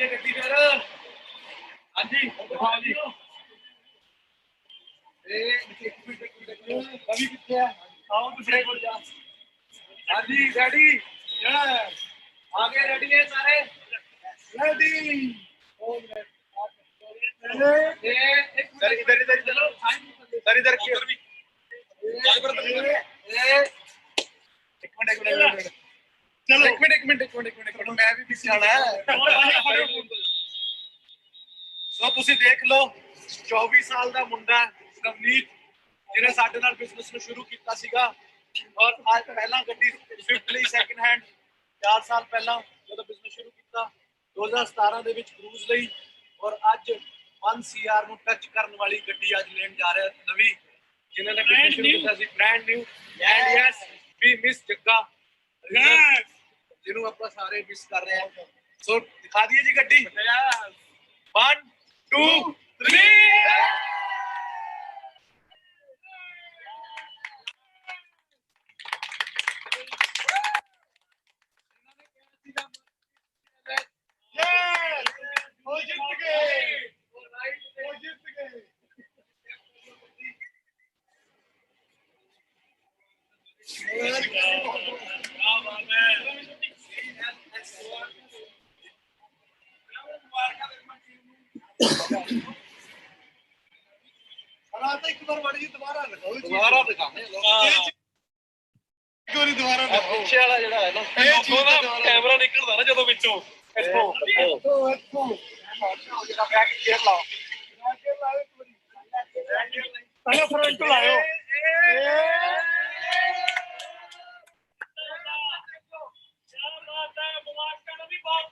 है गड्डी फिर। हाँ जी हाँ जी कभी कितने आओ तो सही बोल जा। हाँ जी रेडी आगे रेडी है सारे रेडी। सर इधर इधर चलो सर इधर की चलो एक मिनट मैं भी पीछे आना है। सो ਤੁਸੀਂ देख लो 24 साल ਦਾ ਮੁੰਡਾ ਨਵਨੀਤ ਜਿਹਨੇ ਸਾਡੇ ਨਾਲ ਬਿਜ਼ਨਸ ਨੂੰ ਸ਼ੁਰੂ ਕੀਤਾ ਸੀਗਾ ਔਰ ਅੱਜ ਪਹਿਲਾਂ ਗੱਡੀ ਸਵਿਫਟ ਲਈ ਸੈਕਿੰਡ ਹੈਂਡ 4 ਸਾਲ ਪਹਿਲਾਂ ਜਦੋਂ ਬਿਜ਼ਨਸ ਸ਼ੁਰੂ ਕੀਤਾ 2017 ਦੇ ਵਿੱਚ ਕਰੂਜ਼ ਲਈ ਔਰ ਅੱਜ 1 CR ਨੂੰ ਟੱਚ ਕਰਨ ਵਾਲੀ ਗੱਡੀ ਅੱਜ ਲੈਣ ਜਾ ਰਿਹਾ ਨਵੀਂ ਜਿਨ੍ਹਾਂ ਨੇ ਬਿਜ਼ਨਸ ਸ਼ੁਰੂ ਕੀਤਾ ਸੀ brand new and yes we miss Jagga ਜਿਹਨੂੰ ਆਪਾਂ ਸਾਰੇ ਮਿਸ ਕਰ ਰਹੇ ਹਾਂ। ਸੋ ਦਿਖਾ ਦਈਏ ਜੀ ਗੱਡੀ 1 2 3 एक बार बड़ी दोबारा दिखाने दोबारा पीछे वाला जेड़ा है ना कैमरा निकलदा ना जदों विचों इथों जेड़ा बैक गियर लाओ पहले फ्रंट लाओ क्या बात है मुबारक नबी बात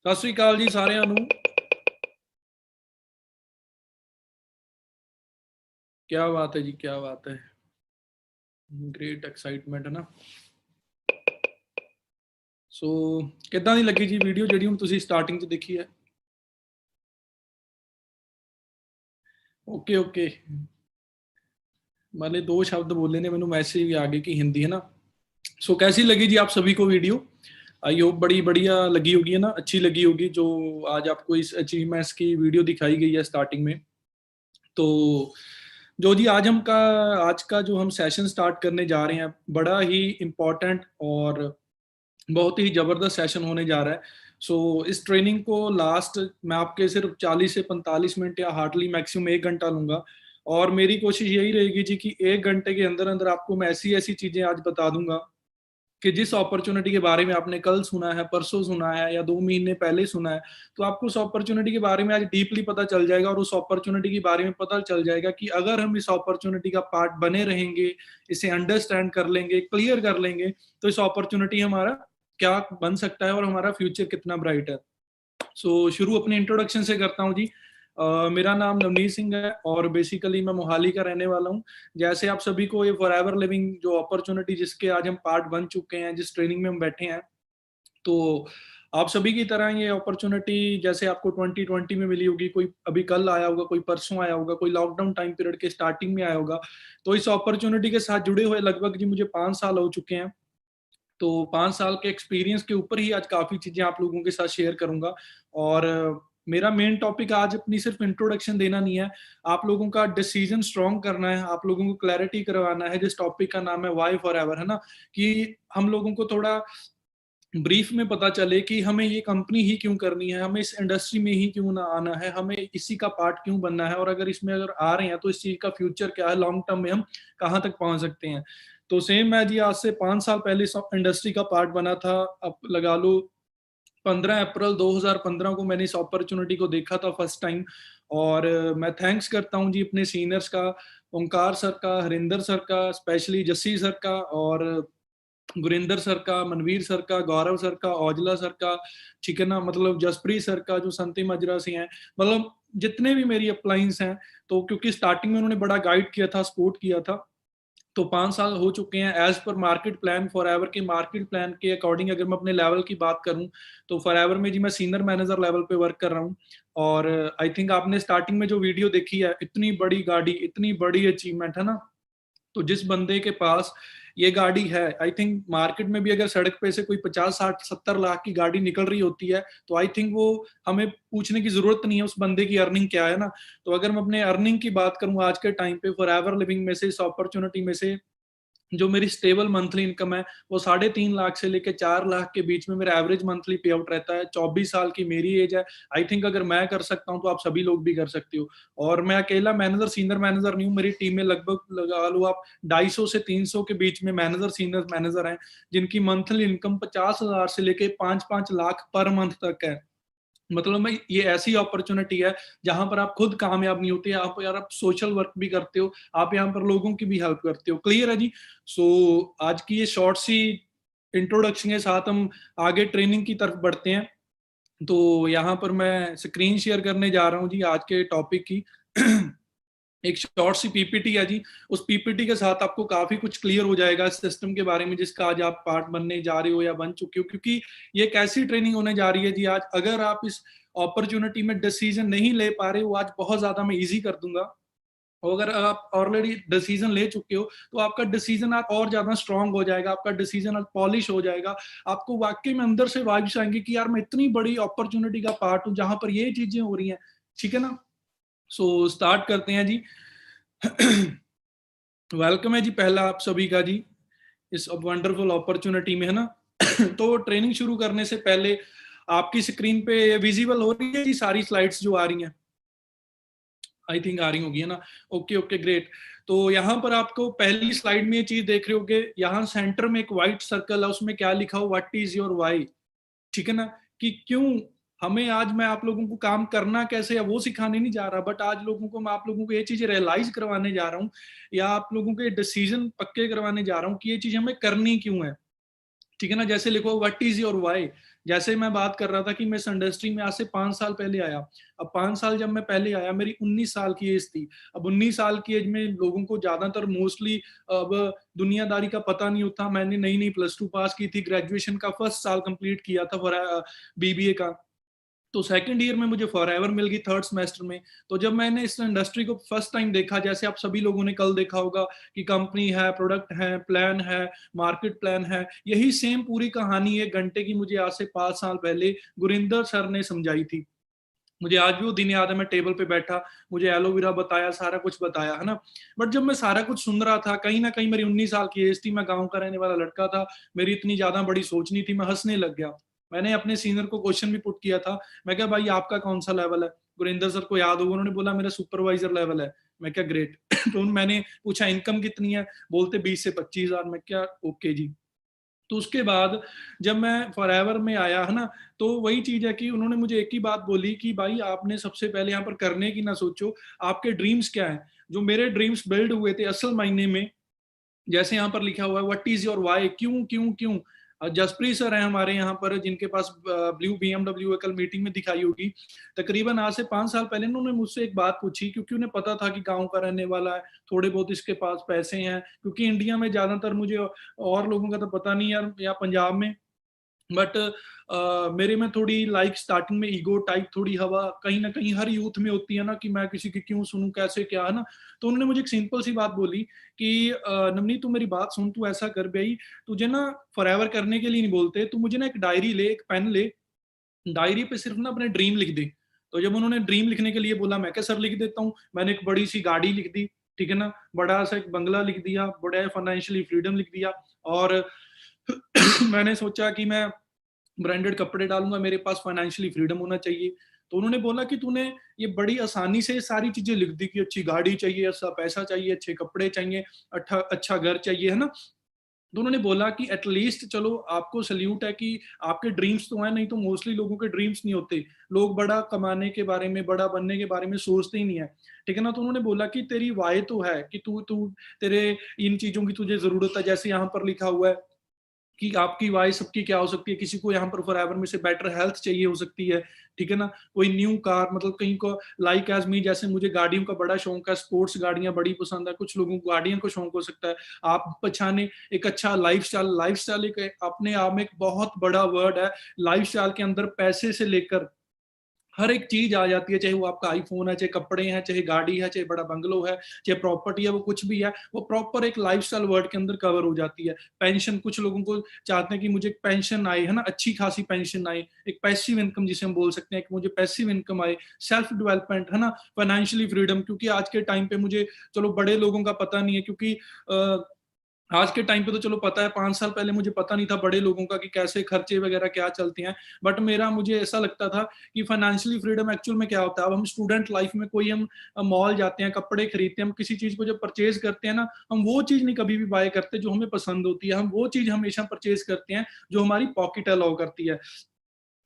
सत श्री अकाल जी सारिਆਂ ਨੂੰ। क्या बात है जी क्या बात है ग्रेट एक्साइटमेंट है ना। सो किदां दी लगी जी वीडियो जिहड़ी हुण तुसीं स्टार्टिंग च देखी है। ओके ओके मैंने 2 शब्द बोले ने मैनू मैसेज भी आ गए कि हिंदी है ना। सो कैसी लगी जी आप सभी को वीडियो। आई होप बड़ी बढ़िया लगी होगी है ना अच्छी लगी होगी जो आज आपको इस अचीवमेंट्स की वीडियो दिखाई गई है स्टार्टिंग में। तो जो जी आज का जो हम सेशन स्टार्ट करने जा रहे हैं बड़ा ही इम्पोर्टेंट और बहुत ही ज़बरदस्त सेशन होने जा रहा है। सो इस ट्रेनिंग को लास्ट मैं आपके सिर्फ 40 से 45 मिनट या हार्डली मैक्सिमम 1 घंटा लूँगा और मेरी कोशिश यही रहेगी जी कि 1 घंटे के अंदर अंदर आपको मैं ऐसी ऐसी चीज़ें आज बता दूंगा कि जिस अपॉर्चुनिटी के बारे में आपने कल सुना है परसों सुना है या 2 महीने पहले सुना है तो आपको उस अपॉर्चुनिटी के बारे में आज डीपली पता चल जाएगा और उस अपॉर्चुनिटी के बारे में पता चल जाएगा कि अगर हम इस अपॉर्चुनिटी का पार्ट बने रहेंगे इसे अंडरस्टैंड कर लेंगे क्लियर कर लेंगे तो इस अपॉर्चुनिटी हमारा क्या बन सकता है और हमारा फ्यूचर कितना ब्राइट है। सो शुरू अपने इंट्रोडक्शन से करता हूँ जी। मेरा नाम नवनीत सिंह है और बेसिकली मैं मोहाली का रहने वाला हूँ। जैसे आप सभी को ये फॉरएवर लिविंग जो अपॉर्चुनिटी जिसके आज हम पार्ट बन चुके हैं जिस ट्रेनिंग में हम बैठे हैं तो आप सभी की तरह ये अपॉर्चुनिटी जैसे आपको 2020 में मिली होगी कोई अभी कल आया होगा कोई परसों आया होगा कोई लॉकडाउन टाइम पीरियड के स्टार्टिंग में आया होगा। तो इस अपॉर्चुनिटी के साथ जुड़े हुए लगभग जी मुझे 5 साल हो चुके हैं। तो 5 साल के एक्सपीरियंस के ऊपर ही आज काफ़ी चीज़ें आप लोगों के साथ शेयर करूंगा और मेरा मेन टॉपिक आज अपनी सिर्फ इंट्रोडक्शन देना नहीं है आप लोगों का डिसीजन स्ट्रॉन्ग करना है आप लोगों को क्लैरिटी करवाना है। जिस टॉपिक का नाम है वाई फॉरएवर है ना कि हम लोगों को थोड़ा ब्रीफ में पता चले कि हमें ये कंपनी ही क्यों करनी है हमें इस इंडस्ट्री में ही क्यों ना आना है हमें इसी का पार्ट क्यों बनना है और अगर इसमें अगर आ रहे हैं तो इस चीज़ का फ्यूचर क्या है लॉन्ग टर्म में हम कहाँ तक पहुँच सकते हैं। तो सेम मैं जी आज से 5 साल पहले इंडस्ट्री का पार्ट बना था। अब लगा लो 15 अप्रैल 2015 को मैंने इस अपॉर्चुनिटी को देखा था फर्स्ट टाइम और मैं थैंक्स करता हूँ जी अपने सीनियर्स का ओंकार सर का हरिंदर सर का स्पेशली जस्सी सर का और गुरिंदर सर का, मनवीर सर का, गौरव सर का, औजला सर का, ठीक है ना, मतलब जसप्रीत सर का जो संती मजरा से हैं, मतलब जितने भी मेरी अपलाइंस हैं, तो क्योंकि स्टार्टिंग में उन्होंने बड़ा गाइड किया था, सपोर्ट किया था, तो 5 साल हो चुके हैं as per market plan. Forever के मार्केट प्लान के अकॉर्डिंग अगर मैं अपने लेवल की बात करूं, तो फॉर एवर में जी मैं सीनियर मैनेजर लेवल पे वर्क कर रहा हूं। और आई थिंक आपने स्टार्टिंग में जो वीडियो देखी है, इतनी बड़ी गाड़ी, इतनी बड़ी अचीवमेंट है ना, तो जिस बंदे के पास ये गाड़ी है, आई थिंक मार्केट में भी अगर सड़क पे से कोई 50 60 70 लाख की गाड़ी निकल रही होती है, तो आई थिंक वो हमें पूछने की जरूरत नहीं है उस बंदे की अर्निंग क्या है ना। तो अगर मैं अपने अर्निंग की बात करूं आज के टाइम पे, फॉर एवर लिविंग में से, इस अपॉर्चुनिटी में से, जो मेरी स्टेबल मंथली इनकम है वो 3.5 लाख से लेकर 4 लाख के बीच में मेरा एवरेज मंथली पे आउट रहता है। 24 साल की मेरी एज है। आई थिंक अगर मैं कर सकता हूँ तो आप सभी लोग भी कर सकते हो। और मैं अकेला मैनेजर सीनियर मैनेजर नहीं हूँ, मेरी टीम में लगभग लगा लो आप 250 से 300 के बीच में मैनेजर सीनियर मैनेजर हैं, जिनकी मंथली इनकम 50,000 से लेकर 5-5 लाख पर मंथ तक है। मतलब मैं, ये ऐसी अपॉर्चुनिटी है जहां पर आप खुद कामयाब नहीं होते, आप यार आप सोशल वर्क भी करते हो, आप यहाँ पर लोगों की भी हेल्प करते हो। क्लियर है जी? सो आज की ये शॉर्ट सी इंट्रोडक्शन के साथ हम आगे ट्रेनिंग की तरफ बढ़ते हैं। तो यहाँ पर मैं स्क्रीन शेयर करने जा रहा हूँ जी आज के टॉपिक की। एक शॉर्ट सी पीपीटी है जी। उस पीपीटी के साथ आपको काफी कुछ क्लियर हो जाएगा इस सिस्टम के बारे में जिसका आज आप पार्ट बनने जा रहे हो या बन चुके हो, क्योंकि ये एक ऐसी ट्रेनिंग होने जा रही है जी आज, अगर आप इस अपॉर्चुनिटी में डिसीजन नहीं ले पा रहे हो, आज बहुत ज्यादा मैं इजी कर दूंगा। और अगर आप ऑलरेडी डिसीजन ले चुके हो, तो आपका डिसीजन आप और ज्यादा स्ट्रांग हो जाएगा, आपका डिसीजन आज पॉलिश हो जाएगा। आपको वाकई में अंदर से वाइब्स आएंगे कि यार मैं इतनी बड़ी अपॉर्चुनिटी का पार्ट हूँ जहां पर ये चीजें हो रही हैं। ठीक है ना? सो स्टार्ट करते हैं जी। वेलकम है जी पहला आप सभी का जी इस वंडरफुल अपॉर्चुनिटी में, है ना। तो ट्रेनिंग शुरू करने से पहले आपकी स्क्रीन पे विजिबल हो रही है जी सारी स्लाइड्स जो आ रही हैं? आई थिंक आ रही होगी, है ना। Okay okay great. तो यहाँ पर आपको पहली स्लाइड में ये चीज देख रहे होगे, यहाँ सेंटर में एक व्हाइट सर्कल है, उसमें क्या लिखा हो, व्हाट इज योर वाई। ठीक है ना, कि क्यों हमें, आज मैं आप लोगों को काम करना कैसे है वो सिखाने नहीं जा रहा, बट आज लोगों को मैं आप लोगों को ये चीजें रियलाइज करवाने जा रहा हूँ, या आप लोगों के डिसीजन पक्के करवाने जा रहा हूँ कि ये चीज हमें करनी क्यों है। ठीक है ना, जैसे लिखो व्हाट इज योर वाई। जैसे मैं बात कर रहा था कि मैं इस इंडस्ट्री में आज से 5 साल पहले आया। अब 5 साल जब मैं पहले आया, मेरी 19 साल की एज थी। अब 19 साल की एज में लोगों को ज्यादातर मोस्टली अब दुनियादारी का पता नहीं होता। मैंने नई नई +2 पास की थी, ग्रेजुएशन का फर्स्ट साल कंप्लीट किया था फॉर बीबीए का। तो सेकंड ईयर में मुझे फॉरएवर मिल गई थर्ड सेमेस्टर में। तो जब मैंने इस इंडस्ट्री को फर्स्ट टाइम देखा, जैसे आप सभी लोगों ने कल देखा होगा कि कंपनी है, प्रोडक्ट है, प्लान है, मार्केट प्लान है, यही सेम पूरी कहानी 1 घंटे की मुझे आज से 5 साल पहले गुरिंदर सर ने समझाई थी। मुझे आज भी वो दिन याद है, मैं टेबल पे बैठा, मुझे एलोवेरा बताया, सारा कुछ बताया, है ना। बट जब मैं सारा कुछ सुन रहा था, कहीं ना कहीं मेरी 19 साल की एज थी, मैं गाँव का रहने वाला लड़का था, मेरी इतनी ज्यादा बड़ी सोच नहीं थी, मैं हंसने लग गया। मैंने अपने सीनियर को क्वेश्चन भी पुट किया था, मैं क्या भाई आपका कौन सा लेवल है? गुरिंदर सर को याद होगा, उन्होंने बोला मेरा सुपरवाइजर लेवल है। मैं क्या ग्रेट। तो मैंने पूछा इनकम कितनी है? बोलते 20 से 25 हजार। मैं क्या ओके जी। तो उसके बाद जब मैं फॉरएवर में आया, है ना, तो वही चीज है कि उन्होंने मुझे एक ही बात बोली कि भाई आपने सबसे पहले यहाँ पर करने की ना सोचो, आपके ड्रीम्स क्या हैं। जो मेरे ड्रीम्स बिल्ड हुए थे असल मायने में, जैसे यहाँ पर लिखा हुआ है व्हाट इज योर वाई, क्यों क्यों क्यों। जसप्रीत सर हैं हमारे यहाँ पर, जिनके पास ब्लू BMW कल मीटिंग में दिखाई होगी। तकरीबन आज से 5 साल पहले उन्होंने मुझसे एक बात पूछी, क्योंकि उन्हें पता था कि गांव का रहने वाला है, थोड़े बहुत इसके पास पैसे हैं, क्योंकि इंडिया में ज्यादातर मुझे और लोगों का तो पता नहीं यार, या पंजाब में, बट मेरे में थोड़ी लाइक स्टार्टिंग में ईगो टाइप थोड़ी हवा कहीं ना कहीं हर यूथ में होती है ना, कि मैं किसी की क्यों सुनूं, कैसे क्या, है ना। तो उन्होंने मुझे एक सिंपल सी बात बोली कि नवनीत तू मेरी बात सुन, तू ऐसा कर भाई, तुझे ना फॉरएवर करने के लिए नहीं बोलते, तू मुझे ना एक डायरी ले, एक पेन ले, डायरी पे सिर्फ ना अपने ड्रीम लिख दे। तो जब उन्होंने ड्रीम लिखने के लिए बोला, मैं क्या सर लिख देता हूँ। मैंने एक बड़ी सी गाड़ी लिख दी, ठीक है ना, बड़ा सा एक बंगला लिख दिया, बड़ा फाइनेंशियली फ्रीडम लिख दिया, और मैंने सोचा कि मैं ब्रांडेड कपड़े डालूंगा, मेरे पास फाइनेंशियली फ्रीडम होना चाहिए। तो उन्होंने बोला कि तूने ये बड़ी आसानी से सारी चीजें लिख दी कि अच्छी गाड़ी चाहिए, अच्छा पैसा चाहिए, अच्छे कपड़े चाहिए, अच्छा अच्छा घर चाहिए, है ना। तो उन्होंने बोला कि एटलीस्ट चलो आपको सल्यूट है कि आपके ड्रीम्स तो हैं, नहीं तो मोस्टली लोगों के ड्रीम्स नहीं होते। लोग बड़ा कमाने के बारे में, बड़ा बनने के बारे में सोचते ही नहीं है, ठीक है ना। तो उन्होंने बोला कि तेरी वाय तो है कि तू तू तेरे इन चीजों की तुझे जरूरत है, जैसे यहाँ पर लिखा हुआ है कि आपकी वाइफ सबकी क्या हो सकती है, किसी को यहाँ पर फॉरएवर में से बेटर हेल्थ चाहिए हो सकती है, ठीक है ना, कोई न्यू कार, मतलब कहीं को लाइक एज मी, जैसे मुझे गाड़ियों का बड़ा शौक है, स्पोर्ट्स गाड़ियां बड़ी पसंद है, कुछ लोगों को गाड़ियों का शौक हो सकता है। आप पछाने एक अच्छा लाइफस्टाइल, लाइफस्टाइल एक अपने आप में एक बहुत बड़ा वर्ड है। लाइफस्टाइल के अंदर पैसे से लेकर हर एक चीज आ जाती है, चाहे वो आपका आईफोन है, चाहे कपड़े हैं, चाहे गाड़ी है, चाहे बड़ा बंगलो है, चाहे प्रॉपर्टी है, वो कुछ भी है, वो प्रॉपर एक लाइफस्टाइल वर्ड के अंदर कवर हो जाती है। पेंशन, कुछ लोगों को चाहते हैं कि मुझे एक पेंशन आए, है ना, अच्छी खासी पेंशन आए, एक पैसिव इनकम जिसे हम बोल सकते हैं, कि मुझे पैसिव इनकम आए, सेल्फ डेवलपमेंट, है ना, फाइनेंशियली फ्रीडम। क्योंकि आज के टाइम पे मुझे, चलो बड़े लोगों का पता नहीं है, क्योंकि आज के टाइम पे तो चलो पता है, 5 साल पहले मुझे पता नहीं था बड़े लोगों का कि कैसे खर्चे वगैरह क्या चलते हैं। बट मेरा, मुझे ऐसा लगता था कि फाइनेंशियली फ्रीडम एक्चुअल में क्या होता है। अब हम स्टूडेंट लाइफ में कोई हम मॉल जाते हैं, कपड़े खरीदते हैं, हम किसी चीज को जब परचेज करते हैं ना, हम वो चीज नहीं कभी भी बाय करते जो हमें पसंद होती है, हम वो चीज हमेशा परचेज करते हैं जो हमारी पॉकेट अलाउ करती है।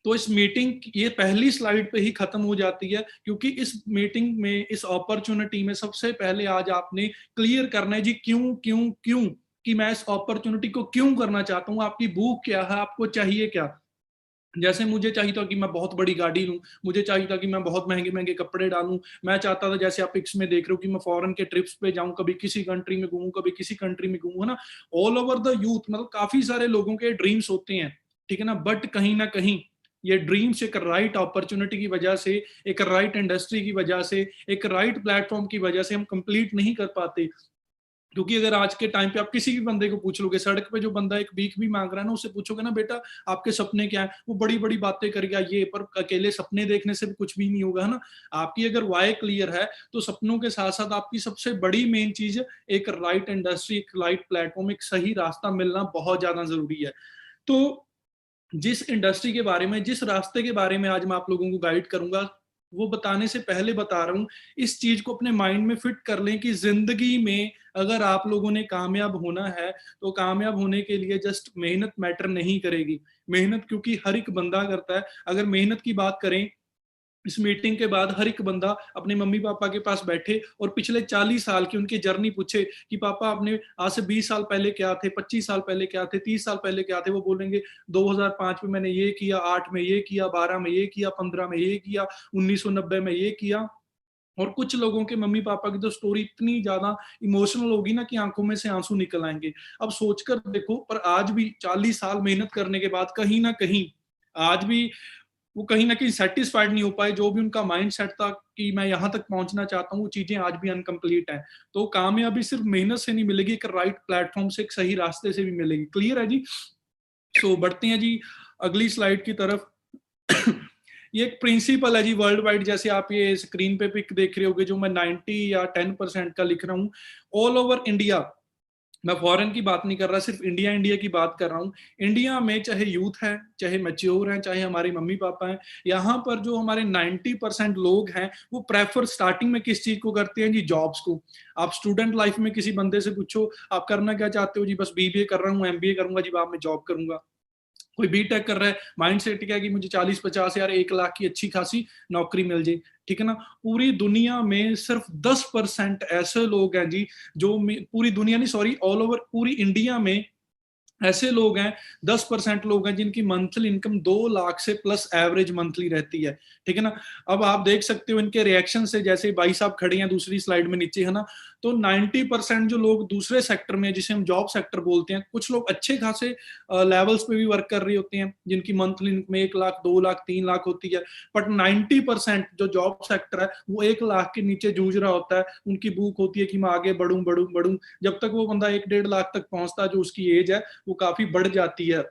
तो इस मीटिंग, ये पहली स्लाइड पे ही खत्म हो जाती है, क्योंकि इस मीटिंग में, इस अपॉर्चुनिटी में सबसे पहले आज आपने क्लियर करना है जी, क्यों क्यों क्यों, कि मैं इस अपॉर्चुनिटी को क्यों करना चाहता हूँ, आपकी भूख क्या है, आपको चाहिए क्या। जैसे मुझे चाहिए था कि मैं बहुत बड़ी गाड़ी लूं, मुझे चाहिए था कि मैं बहुत महंगे महंगे कपड़े डालूं, मैं चाहता था, जैसे आप पिक्स में देख रहे हो, कि मैं फॉरेन के ट्रिप्स पे जाऊं, कभी किसी कंट्री में घूमूं, कभी किसी कंट्री में घूमूं, है ना। ऑल ओवर द यूथ, मतलब काफी सारे लोगों के ड्रीम्स होते हैं, ठीक है ना। बट कहीं ना कहीं ये ड्रीम्स एक राइट अपॉर्चुनिटी की वजह से, एक राइट इंडस्ट्री की वजह से, एक राइट प्लेटफॉर्म की वजह से हम कंप्लीट नहीं कर पाते। क्योंकि अगर आज के टाइम पे आप किसी भी बंदे को पूछ लोगे, सड़क पे जो बंदा एक भीख भी मांग रहा है ना, उससे पूछोगे ना, बेटा आपके सपने क्या है, वो बड़ी बड़ी बातें करेगा, ये पर अकेले सपने देखने से भी कुछ भी नहीं होगा, है ना। आपकी अगर वाई क्लियर है, तो सपनों के साथ साथ आपकी सबसे बड़ी मेन चीज, एक राइट इंडस्ट्री, एक राइट प्लेटफॉर्म, एक सही रास्ता मिलना बहुत ज्यादा जरूरी है। तो जिस इंडस्ट्री के बारे में, जिस रास्ते के बारे में आज मैं आप लोगों को गाइड करूंगा, वो बताने से पहले बता रहा हूं, इस चीज को अपने माइंड में फिट कर लें कि जिंदगी में अगर आप लोगों ने कामयाब होना है, तो कामयाब होने के लिए जस्ट मेहनत मैटर नहीं करेगी। मेहनत क्योंकि हर एक बंदा करता है। अगर मेहनत की बात करें, इस मीटिंग के बाद हर एक बंदा अपने मम्मी पापा के पास बैठे और पिछले 40 साल की उनकी जर्नी पूछे कि पापा आपने आज से 20 साल पहले क्या थे, 25 साल पहले क्या थे, 30 साल पहले क्या थे। वो बोलेंगे 2005 में मैंने ये किया, 8 में ये किया, 12 में ये किया, 15 में ये किया, 1990 में ये किया। और कुछ लोगों के मम्मी पापा की तो स्टोरी इतनी ज्यादा इमोशनल होगी ना, कि आंखों में से आंसू निकल आएंगे। अब सोचकर देखो, पर आज भी 40 साल मेहनत करने के बाद कहीं ना कहीं, आज भी वो कहीं ना कहीं सेटिस्फाइड नहीं हो पाए। जो भी उनका माइंड सेट था कि मैं यहाँ तक पहुंचना चाहता हूँ, वो चीजें आज भी अनकंप्लीट है। तो कामयाबी सिर्फ मेहनत से नहीं मिलेगी, एक राइट प्लेटफॉर्म से, एक सही रास्ते से भी मिलेगी। क्लियर है जी। सो बढ़ते हैं जी अगली स्लाइड की तरफ। ये एक प्रिंसिपल है जी वर्ल्ड वाइड, जैसे आप ये स्क्रीन पे पिक देख रहे होगे, जो मैं 90 या 10% का लिख रहा हूँ। ऑल ओवर इंडिया, मैं फॉरेन की बात नहीं कर रहा, सिर्फ इंडिया इंडिया की बात कर रहा हूँ। इंडिया में चाहे यूथ है, चाहे मैच्योर हैं, चाहे हमारे मम्मी पापा हैं, यहाँ पर जो हमारे 90% लोग हैं, वो प्रेफर स्टार्टिंग में किस चीज को करते हैं जी, जॉब्स को। आप स्टूडेंट लाइफ में किसी बंदे से पूछो आप करना क्या चाहते हो जी, बस बीबीए कर रहा हूँ, एमबीए करूंगा जी, बाद में जॉब करूंगा। कोई बीटेक कर रहा है, माइंड सेट क्या है कि मुझे 40-50 हजार, 1 लाख की अच्छी खासी नौकरी मिल जाए, ठीक है ना। पूरी दुनिया में सिर्फ 10% ऐसे लोग हैं जी, जो पूरी दुनिया नहीं, सॉरी, ऑल ओवर पूरी इंडिया में ऐसे लोग हैं, 10% लोग हैं जिनकी मंथली इनकम 2 लाख से प्लस एवरेज मंथली रहती है, ठीक है ना। अब आप देख सकते हो इनके रिएक्शन से, जैसे भाई साहब खड़े हैं दूसरी स्लाइड में नीचे, है ना। तो 90% जो लोग दूसरे सेक्टर में, जिसे हम जॉब सेक्टर बोलते हैं, कुछ लोग अच्छे खासे लेवल्स पे भी वर्क कर रहे होते हैं, जिनकी मंथली इनकम 1 लाख, 2 लाख, 3 लाख होती है। बट 90% जो जॉब सेक्टर है, वो 1 लाख के नीचे जूझ रहा होता है। उनकी भूख होती है कि मैं आगे बढ़ूं बढ़ूं बढ़ूं। जब तक वो बंदा 1-1.5 लाख तक पहुंचता है, जो उसकी एज है, वो काफी बढ़ जाती है।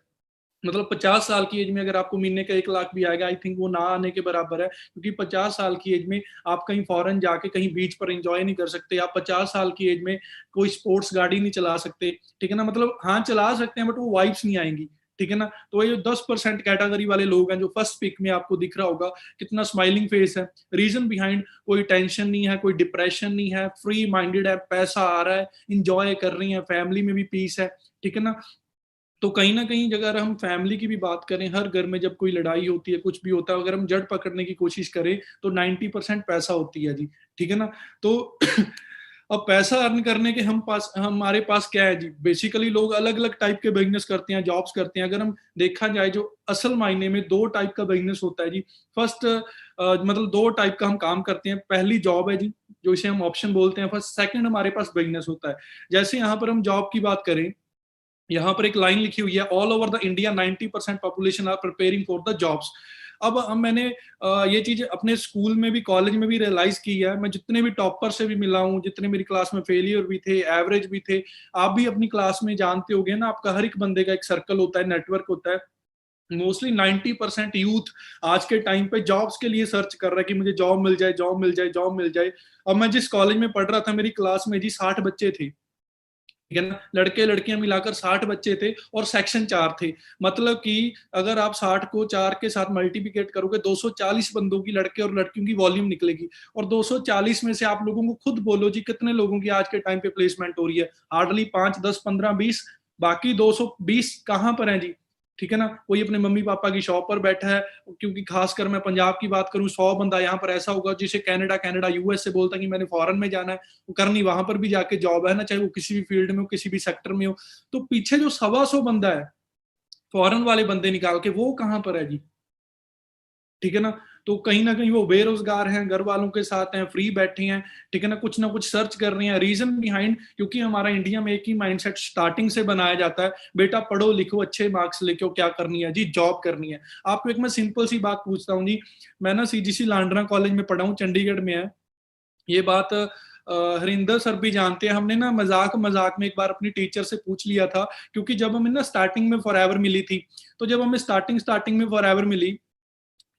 मतलब 50 साल की एज में अगर आपको महीने का 1 लाख भी आएगा, आई थिंक वो ना आने के बराबर है। क्योंकि 50 साल की एज में आप कहीं फॉरेन जाके कहीं बीच पर एंजॉय नहीं कर सकते। आप 50 साल की एज में कोई स्पोर्ट्स गाड़ी नहीं चला सकते, ठीक है ना। मतलब हाँ चला सकते हैं, बट वो वाइब्स नहीं आएंगी, ठीक है ना। तो ये 10% कैटेगरी वाले लोग हैं, जो फर्स्ट पिक में आपको दिख रहा होगा, कितना स्माइलिंग फेस है। रीजन बिहाइंड, कोई टेंशन नहीं है, कोई डिप्रेशन नहीं है, फ्री माइंडेड है, पैसा आ रहा है, इंजॉय कर रही है, फैमिली में भी पीस है, ठीक है ना। तो कहीं ना कहीं अगर हम फैमिली की भी बात करें, हर घर में जब कोई लड़ाई होती है, कुछ भी होता है, अगर हम जड़ पकड़ने की कोशिश करें, तो 90% पैसा होती है जी, ठीक है ना। तो अब पैसा अर्न करने के हमारे पास क्या है जी, बेसिकली लोग अलग अलग टाइप के बिजनेस करते हैं, जॉब्स करते हैं। अगर हम देखा जाए जो असल मायने में दो टाइप का बिजनेस होता है जी। फर्स्ट मतलब दो टाइप का हम काम करते हैं। पहली जॉब है जी, जो इसे हम ऑप्शन बोलते हैं फर्स्ट। सेकंड हमारे पास बिजनेस होता है। जैसे यहाँ पर हम जॉब की बात करें, यहाँ पर एक लाइन लिखी हुई है, all over the India 90% population are preparing for the jobs. अब मैंने ये चीज अपने स्कूल में भी कॉलेज में भी रियलाइज की है। मैं जितने भी टॉपर से भी मिला हूँ, जितने मेरी क्लास में फेलियर भी थे, एवरेज भी थे, आप भी अपनी क्लास में जानते होंगे ना, आपका हर एक बंदे का एक सर्कल होता है, नेटवर्क होता है। मोस्टली 90% यूथ आज के टाइम पे जॉब्स के लिए सर्च कर रहा है कि मुझे जॉब मिल जाए, जॉब मिल जाए, जॉब मिल जाए। अब मैं जिस कॉलेज में पढ़ रहा था, मेरी क्लास में जी 60 बच्चे थे, ठीक है ना, लड़के लड़कियां मिलाकर 60 बच्चे थे और सेक्शन 4 थे। मतलब कि अगर आप 60 को 4 के साथ मल्टीप्लिकेट करोगे, 240 बंदों की, लड़के और लड़कियों की वॉल्यूम निकलेगी। और 240 में से आप लोगों को खुद बोलो जी, कितने लोगों की आज के टाइम पे प्लेसमेंट हो रही है? हार्डली 5, 10, 15, 20। बाकी 220 कहाँ पर है जी? ठीक है ना, कोई अपने मम्मी पापा की शॉप पर बैठा है। क्योंकि खासकर मैं पंजाब की बात करूं, 100 बंदा यहाँ पर ऐसा होगा जिसे कनाडा कनाडा यूएस से बोलता है कि मैंने फॉरेन में जाना है, वो करनी वहां पर भी जाके जॉब है ना, चाहे वो किसी भी फील्ड में हो, किसी भी सेक्टर में हो। तो पीछे जो 125 बंदा है फॉरेन वाले बंदे निकाल के, वो कहां पर है जी? ठीक है ना। तो कहीं ना कहीं वो बेरोजगार हैं, घर वालों के साथ हैं, फ्री बैठे हैं, ठीक है ना कुछ सर्च कर रहे हैं। रीजन बिहाइंड, क्योंकि हमारा इंडिया में एक ही माइंडसेट स्टार्टिंग से बनाया जाता है, बेटा पढ़ो लिखो, अच्छे मार्क्स लेके क्या करनी है जी? जॉब करनी है। आपको एक मैं सिंपल सी बात पूछता हूँ जी। मैं ना सीजीसी लांडरा कॉलेज में पढ़ा हूँ, चंडीगढ़ में है ये बात। हरिंदर सर भी जानते हैं। हमने ना मजाक मजाक में एक बार अपनी टीचर से पूछ लिया था, क्योंकि जब हमें ना स्टार्टिंग में फॉरएवर मिली थी, तो जब हमें स्टार्टिंग में फॉरएवर मिली,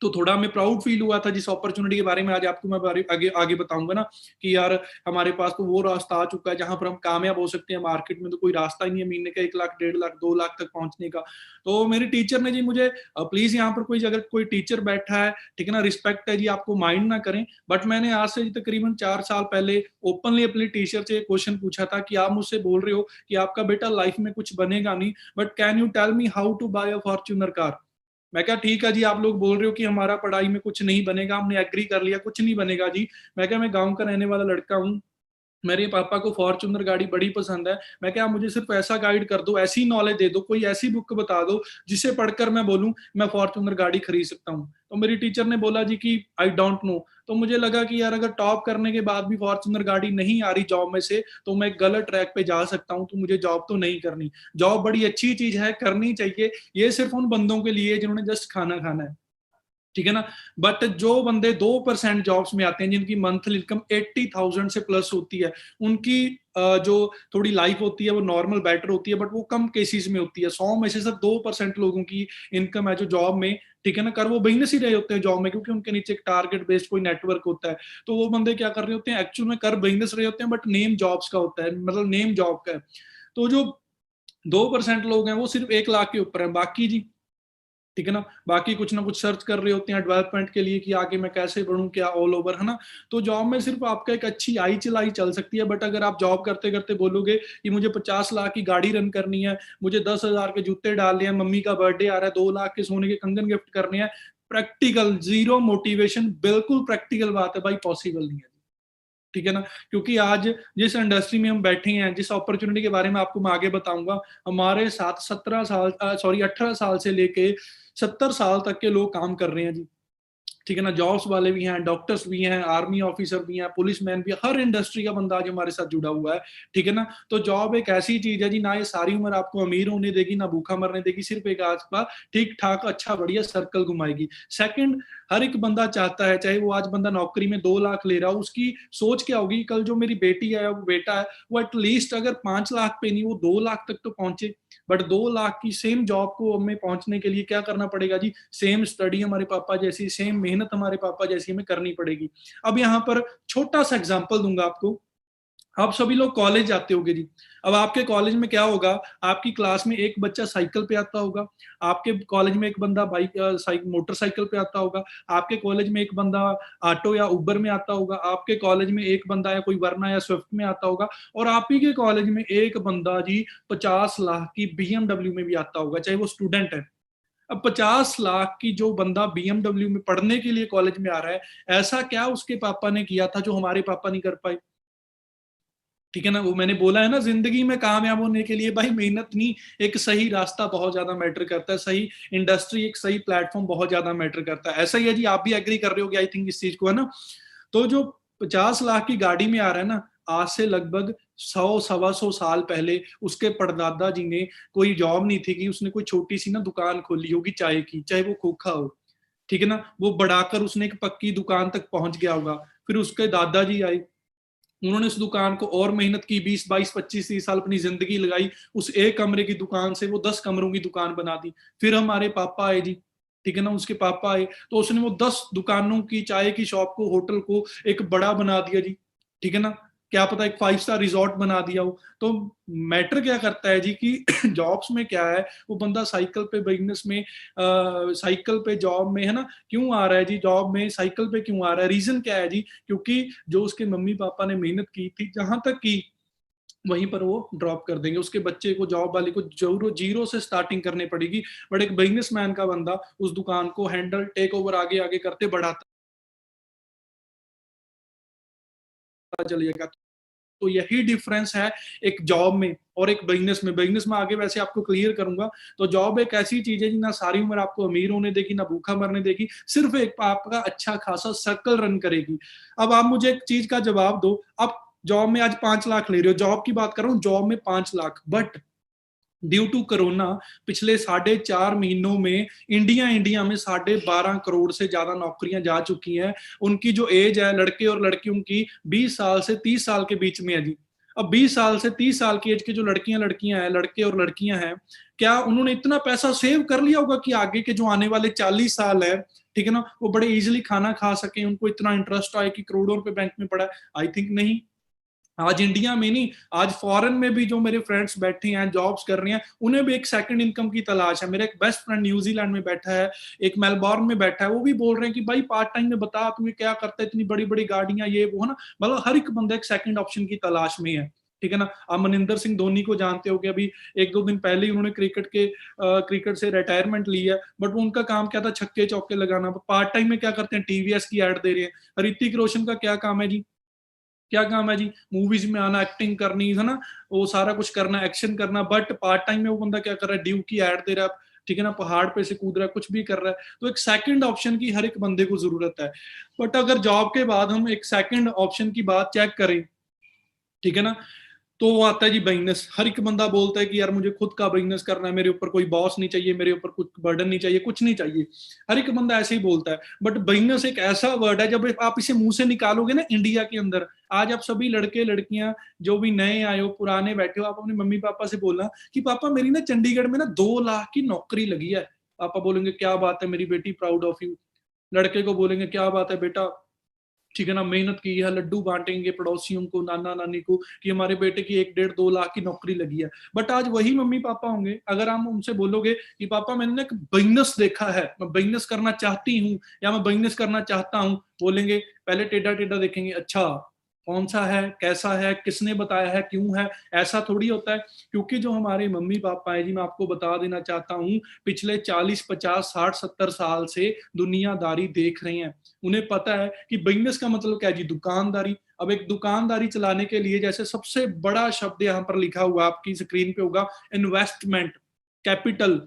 तो थोड़ा हमें प्राउड फील हुआ था जिस अपॉर्चुनिटी के बारे में आज आपको मैं आगे आगे बताऊंगा ना, कि यार हमारे पास तो वो रास्ता आ चुका है जहां पर हम कामयाब हो सकते हैं। मार्केट में तो कोई रास्ता ही नहीं है महीने का 1 लाख, 1.5 लाख, 2 लाख तक पहुंचने का। तो मेरी टीचर ने जी मुझे, प्लीज यहाँ पर कोई अगर कोई टीचर बैठा है, ठीक है ना, रिस्पेक्ट है जी, आपको माइंड ना करें, बट मैंने आज से तकरीबन 4 साल पहले ओपनली अपनी टीचर से क्वेश्चन पूछा था कि आप मुझसे बोल रहे हो कि आपका बेटा लाइफ में कुछ बनेगा नहीं, but can you tell me how to buy a Fortuner car? मैं क्या, ठीक है जी, आप लोग बोल रहे हो कि हमारा पढ़ाई में कुछ नहीं बनेगा, हमने एग्री कर लिया, कुछ नहीं बनेगा जी। मैं क्या, मैं गांव का रहने वाला लड़का हूँ, मेरे पापा को फॉर्च्यूनर गाड़ी बड़ी पसंद है। मैं क्या, मुझे सिर्फ ऐसा गाइड कर दो, ऐसी नॉलेज दे दो, कोई ऐसी बुक बता दो जिसे पढ़कर मैं बोलूं मैं फॉर्च्यूनर गाड़ी खरीद सकता हूं। तो मेरी टीचर ने बोला जी कि आई डोंट नो। तो मुझे लगा कि यार अगर टॉप करने के बाद भी फॉर्च्यूनर गाड़ी नहीं आ रही जॉब में से, तो मैं गलत ट्रैक पे जा सकता हूं, तो मुझे जॉब तो नहीं करनी। जॉब बड़ी अच्छी चीज है, करनी चाहिए, ये सिर्फ उन बंदों के लिए जिन्होंने जस्ट खाना खाना है, ठीक है ना। बट जो बंदे 2% जॉब्स में आते हैं, जिनकी मंथली इनकम 80,000 से प्लस होती है, उनकी जो थोड़ी लाइफ होती है वो नॉर्मल बेटर होती है, बट वो कम केसेस में होती है। 100 में से सिर्फ 2% लोगों की इनकम है जो जॉब में, ठीक है ना, कर वो बिजनेस ही रहे होते हैं जॉब में, क्योंकि उनके नीचे एक टारगेट बेस्ड कोई नेटवर्क होता है। तो वो बंदे क्या कर रहे होते हैं, एक्चुअल में कर बिजनेस रहे होते हैं, बट नेम जॉब्स का होता है, मतलब नेम जॉब का है। तो जो 2% लोग हैं वो सिर्फ 1 लाख के ऊपर है, बाकी जी, ठीक है ना, बाकी कुछ ना कुछ सर्च कर रहे होते हैं डेवलपमेंट के लिए कि आगे मैं कैसे बढ़ूं, क्या ऑल ओवर, है ना। तो जॉब में सिर्फ आपका एक अच्छी आई चलाई चल सकती है, बट अगर आप जॉब करते करते बोलोगे कि मुझे 50 लाख की गाड़ी रन करनी है, मुझे 10,000 के जूते डालने हैं, मम्मी का बर्थडे आ रहा है, 2 लाख के सोने के कंगन गिफ्ट करने हैं, प्रैक्टिकल जीरो मोटिवेशन, बिल्कुल प्रैक्टिकल बात है भाई, पॉसिबल नहीं है, ठीक है ना। क्योंकि आज जिस इंडस्ट्री में हम बैठे हैं, जिस अपॉर्चुनिटी के बारे में आपको मैं आगे बताऊंगा, हमारे साथ 18 साल से लेके 70 साल तक के लोग काम कर रहे हैं जी, ठीक है ना। जॉब्स वाले भी हैं, डॉक्टर्स भी हैं, आर्मी ऑफिसर भी हैं, पुलिस मैन भी है, हर इंडस्ट्री का बंदा आज हमारे साथ जुड़ा हुआ है, ठीक है ना। तो जॉब एक ऐसी चीज है जी, ना ये सारी उम्र आपको अमीर होने देगी, ना भूखा मरने देगी, सिर्फ एक आज का ठीक ठाक अच्छा बढ़िया सर्कल घुमाएगी। सेकंड, हर एक बंदा चाहता है, चाहे वो आज बंदा नौकरी में 2 लाख ले रहा हो, उसकी सोच क्या होगी, कल जो मेरी बेटी है, वो बेटा है, वो एटलीस्ट अगर 5 लाख पे नहीं, वो 2 लाख तक तो पहुंचे। बट 2 लाख की सेम जॉब को हमें पहुंचने के लिए क्या करना पड़ेगा जी? सेम स्टडी हमारे पापा जैसी, सेम मेहनत हमारे पापा जैसी हमें करनी पड़ेगी। अब यहाँ पर छोटा सा एग्जांपल दूंगा आपको। आप सभी लोग कॉलेज जाते होगे जी। अब आपके कॉलेज में क्या होगा, आपकी क्लास में एक बच्चा साइकिल पे आता होगा, आपके कॉलेज में एक बंदा बाइक मोटरसाइकिल पे आता होगा, आपके कॉलेज में एक बंदा ऑटो या उबर में आता होगा, आपके कॉलेज में एक बंदा या कोई वरना या स्विफ्ट में आता होगा, और आप ही के कॉलेज में एक बंदा जी 50 लाख की बीएमडब्ल्यू में भी आता होगा, चाहे वो स्टूडेंट है। अब 50 लाख की जो बंदा बीएमडब्ल्यू में पढ़ने के लिए कॉलेज में आ रहा है, ऐसा क्या उसके पापा ने किया था जो हमारे पापा नहीं कर पाए? ठीक है ना। वो मैंने बोला है ना, जिंदगी में कामयाब होने के लिए भाई मेहनत नहीं, एक सही रास्ता बहुत ज्यादा मैटर करता है, सही इंडस्ट्री, एक सही प्लेटफॉर्म बहुत ज्यादा मैटर करता है। ऐसा ही है जी, आप भी एग्री कर रहे होगे आई थिंक इस चीज को, है ना। तो जो 50 लाख की गाड़ी में आ रहा है ना, आज से लगभग 100 सवा 100 साल पहले उसके परदादा जी ने कोई जॉब नहीं थी कि उसने कोई छोटी सी ना दुकान खोली होगी चाय की, चाहे वो खोखा हो, ठीक है ना। वो बढ़ाकर उसने एक पक्की दुकान तक पहुंच गया होगा। फिर उसके दादाजी आए, उन्होंने उस दुकान को और मेहनत की, 20 22 25 30 साल अपनी जिंदगी लगाई, उस एक कमरे की दुकान से वो 10 कमरों की दुकान बना दी। फिर हमारे पापा आए जी, ठीक है ना, उसके पापा आए तो उसने वो 10 दुकानों की, चाय की शॉप को, होटल को एक बड़ा बना दिया जी, ठीक है ना। क्या पता एक 5 स्टार रिजॉर्ट बना दिया हो। तो मैटर क्या करता है जी कि जॉब्स में क्या है, वो बंदा साइकिल पे बिजनेस में, साइकिल पे जॉब में, है ना, क्यों आ रहा है जी, जॉब में साइकिल पे क्यों आ रहा है, रीजन क्या है जी, क्योंकि जो उसके मम्मी पापा ने मेहनत की थी जहां तक की, वहीं पर वो ड्रॉप कर देंगे। उसके बच्चे को, जॉब वाले को जीरो जीरो से स्टार्टिंग करनी पड़ेगी। बट एक बिजनेसमैन का बंदा उस दुकान को हैंडल, टेक ओवर, आगे आगे करते बढ़ाता चलिएगा। तो यही डिफरेंस है एक जॉब में और एक बिजनेस में। बिजनेस में आगे वैसे आपको क्लियर करूंगा। तो जॉब एक ऐसी चीज है जी, ना सारी उम्र आपको अमीर होने देगी, ना भूखा मरने देगी, सिर्फ एक आपका अच्छा खासा सर्कल रन करेगी। अब आप मुझे एक चीज का जवाब दो, आप जॉब में आज 5 लाख ले रहे हो, जॉब की बात कर रहा हूँ, जॉब में 5 lakh, but due to corona पिछले 4.5 महीनों में इंडिया में 12.5 करोड़ से ज्यादा नौकरियां जा चुकी हैं। उनकी जो एज है लड़के और लड़कियों की, 20 साल से 30 साल के बीच में है जी। अब 20 साल से 30 साल की एज की जो लड़कियां लड़कियां हैं, लड़के और लड़कियां हैं, क्या उन्होंने इतना पैसा सेव कर लिया होगा कि आगे के जो आने वाले 40 साल है, ठीक है ना, वो बड़े इजिली खाना खा सके, उनको इतना इंटरेस्ट आए कि करोड़ों रुपए बैंक में पड़ा है? आई थिंक नहीं। आज इंडिया में नहीं, आज फॉरेन में भी जो मेरे फ्रेंड्स बैठे हैं, जॉब्स कर रहे हैं, उन्हें भी एक सेकंड इनकम की तलाश है। मेरा एक बेस्ट फ्रेंड न्यूजीलैंड में बैठा है, एक मेलबॉर्न में बैठा है, वो भी बोल रहे हैं कि भाई पार्ट टाइम में बता तुम्हें क्या करता है, इतनी बड़ी बड़ी गाड़ियां ये वो, है ना। मतलब हर एक बंदा एक सेकंड ऑप्शन की तलाश में है, ठीक है ना। आप मनिंदर सिंह धोनी को जानते हो कि अभी 1 2 दिन पहले ही उन्होंने क्रिकेट से रिटायरमेंट ली है, बट उनका काम क्या था, छक्के चौके लगाना। पार्ट टाइम में क्या करते हैं, टीवीएस की एड दे रहे हैं। ऋतिक रोशन का क्या काम है जी, क्या काम है जी, मूवीज में आना, एक्टिंग करनी, है ना, वो सारा कुछ करना, एक्शन करना। बट पार्ट टाइम में वो बंदा क्या कर रहा है, ड्यू की ऐड दे रहा है, ठीक है ना, पहाड़ पे से कूद रहा है, कुछ भी कर रहा है। तो एक सेकंड ऑप्शन की हर एक बंदे को जरूरत है। बट अगर जॉब के बाद हम एक सेकंड ऑप्शन की बात चेक करें, ठीक है ना, तो वो आता है जी बिजनेस। हर एक बंदा बोलता है कि यार मुझे खुद का बिजनेस करना है, मेरे ऊपर कोई बॉस नहीं चाहिए, मेरे ऊपर कुछ बर्डन नहीं चाहिए, कुछ नहीं चाहिए। हर एक बंदा ऐसे ही बोलता है। बट बिजनेस एक ऐसा वर्ड है, जब आप इसे मुंह से निकालोगे ना इंडिया के अंदर, आज आप सभी लड़के लड़कियां जो भी नए आए हो, पुराने बैठे हो, आप अपने मम्मी पापा से बोलना कि पापा मेरी ना चंडीगढ़ में ना 2 लाख की नौकरी लगी है। पापा बोलेंगे क्या बात है मेरी बेटी, प्राउड ऑफ यू। लड़के को बोलेंगे क्या बात है बेटा, ठीक है ना, मेहनत की है, लड्डू बांटेंगे पड़ोसियों को, नाना नानी को, कि हमारे बेटे की 1 1.5 2 लाख की नौकरी लगी है। बट आज वही मम्मी पापा होंगे, अगर हम उनसे बोलोगे कि पापा मैंने एक बिजनेस देखा है, मैं बिजनेस करना चाहती हूँ या मैं बिजनेस करना चाहता हूँ, बोलेंगे, पहले टेढ़ा टेढ़ा देखेंगे, अच्छा कौन सा है, कैसा है, किसने बताया है, क्यों है। ऐसा थोड़ी होता है। क्योंकि जो हमारे मम्मी पापा है जी, मैं आपको बता देना चाहता हूँ, पिछले 40 50 60 70 साल से दुनियादारी देख रहे हैं। उन्हें पता है कि बिजनेस का मतलब क्या है जी, दुकानदारी। अब एक दुकानदारी चलाने के लिए, जैसे सबसे बड़ा शब्द यहाँ पर लिखा हुआ आपकी स्क्रीन पे होगा, इन्वेस्टमेंट, कैपिटल।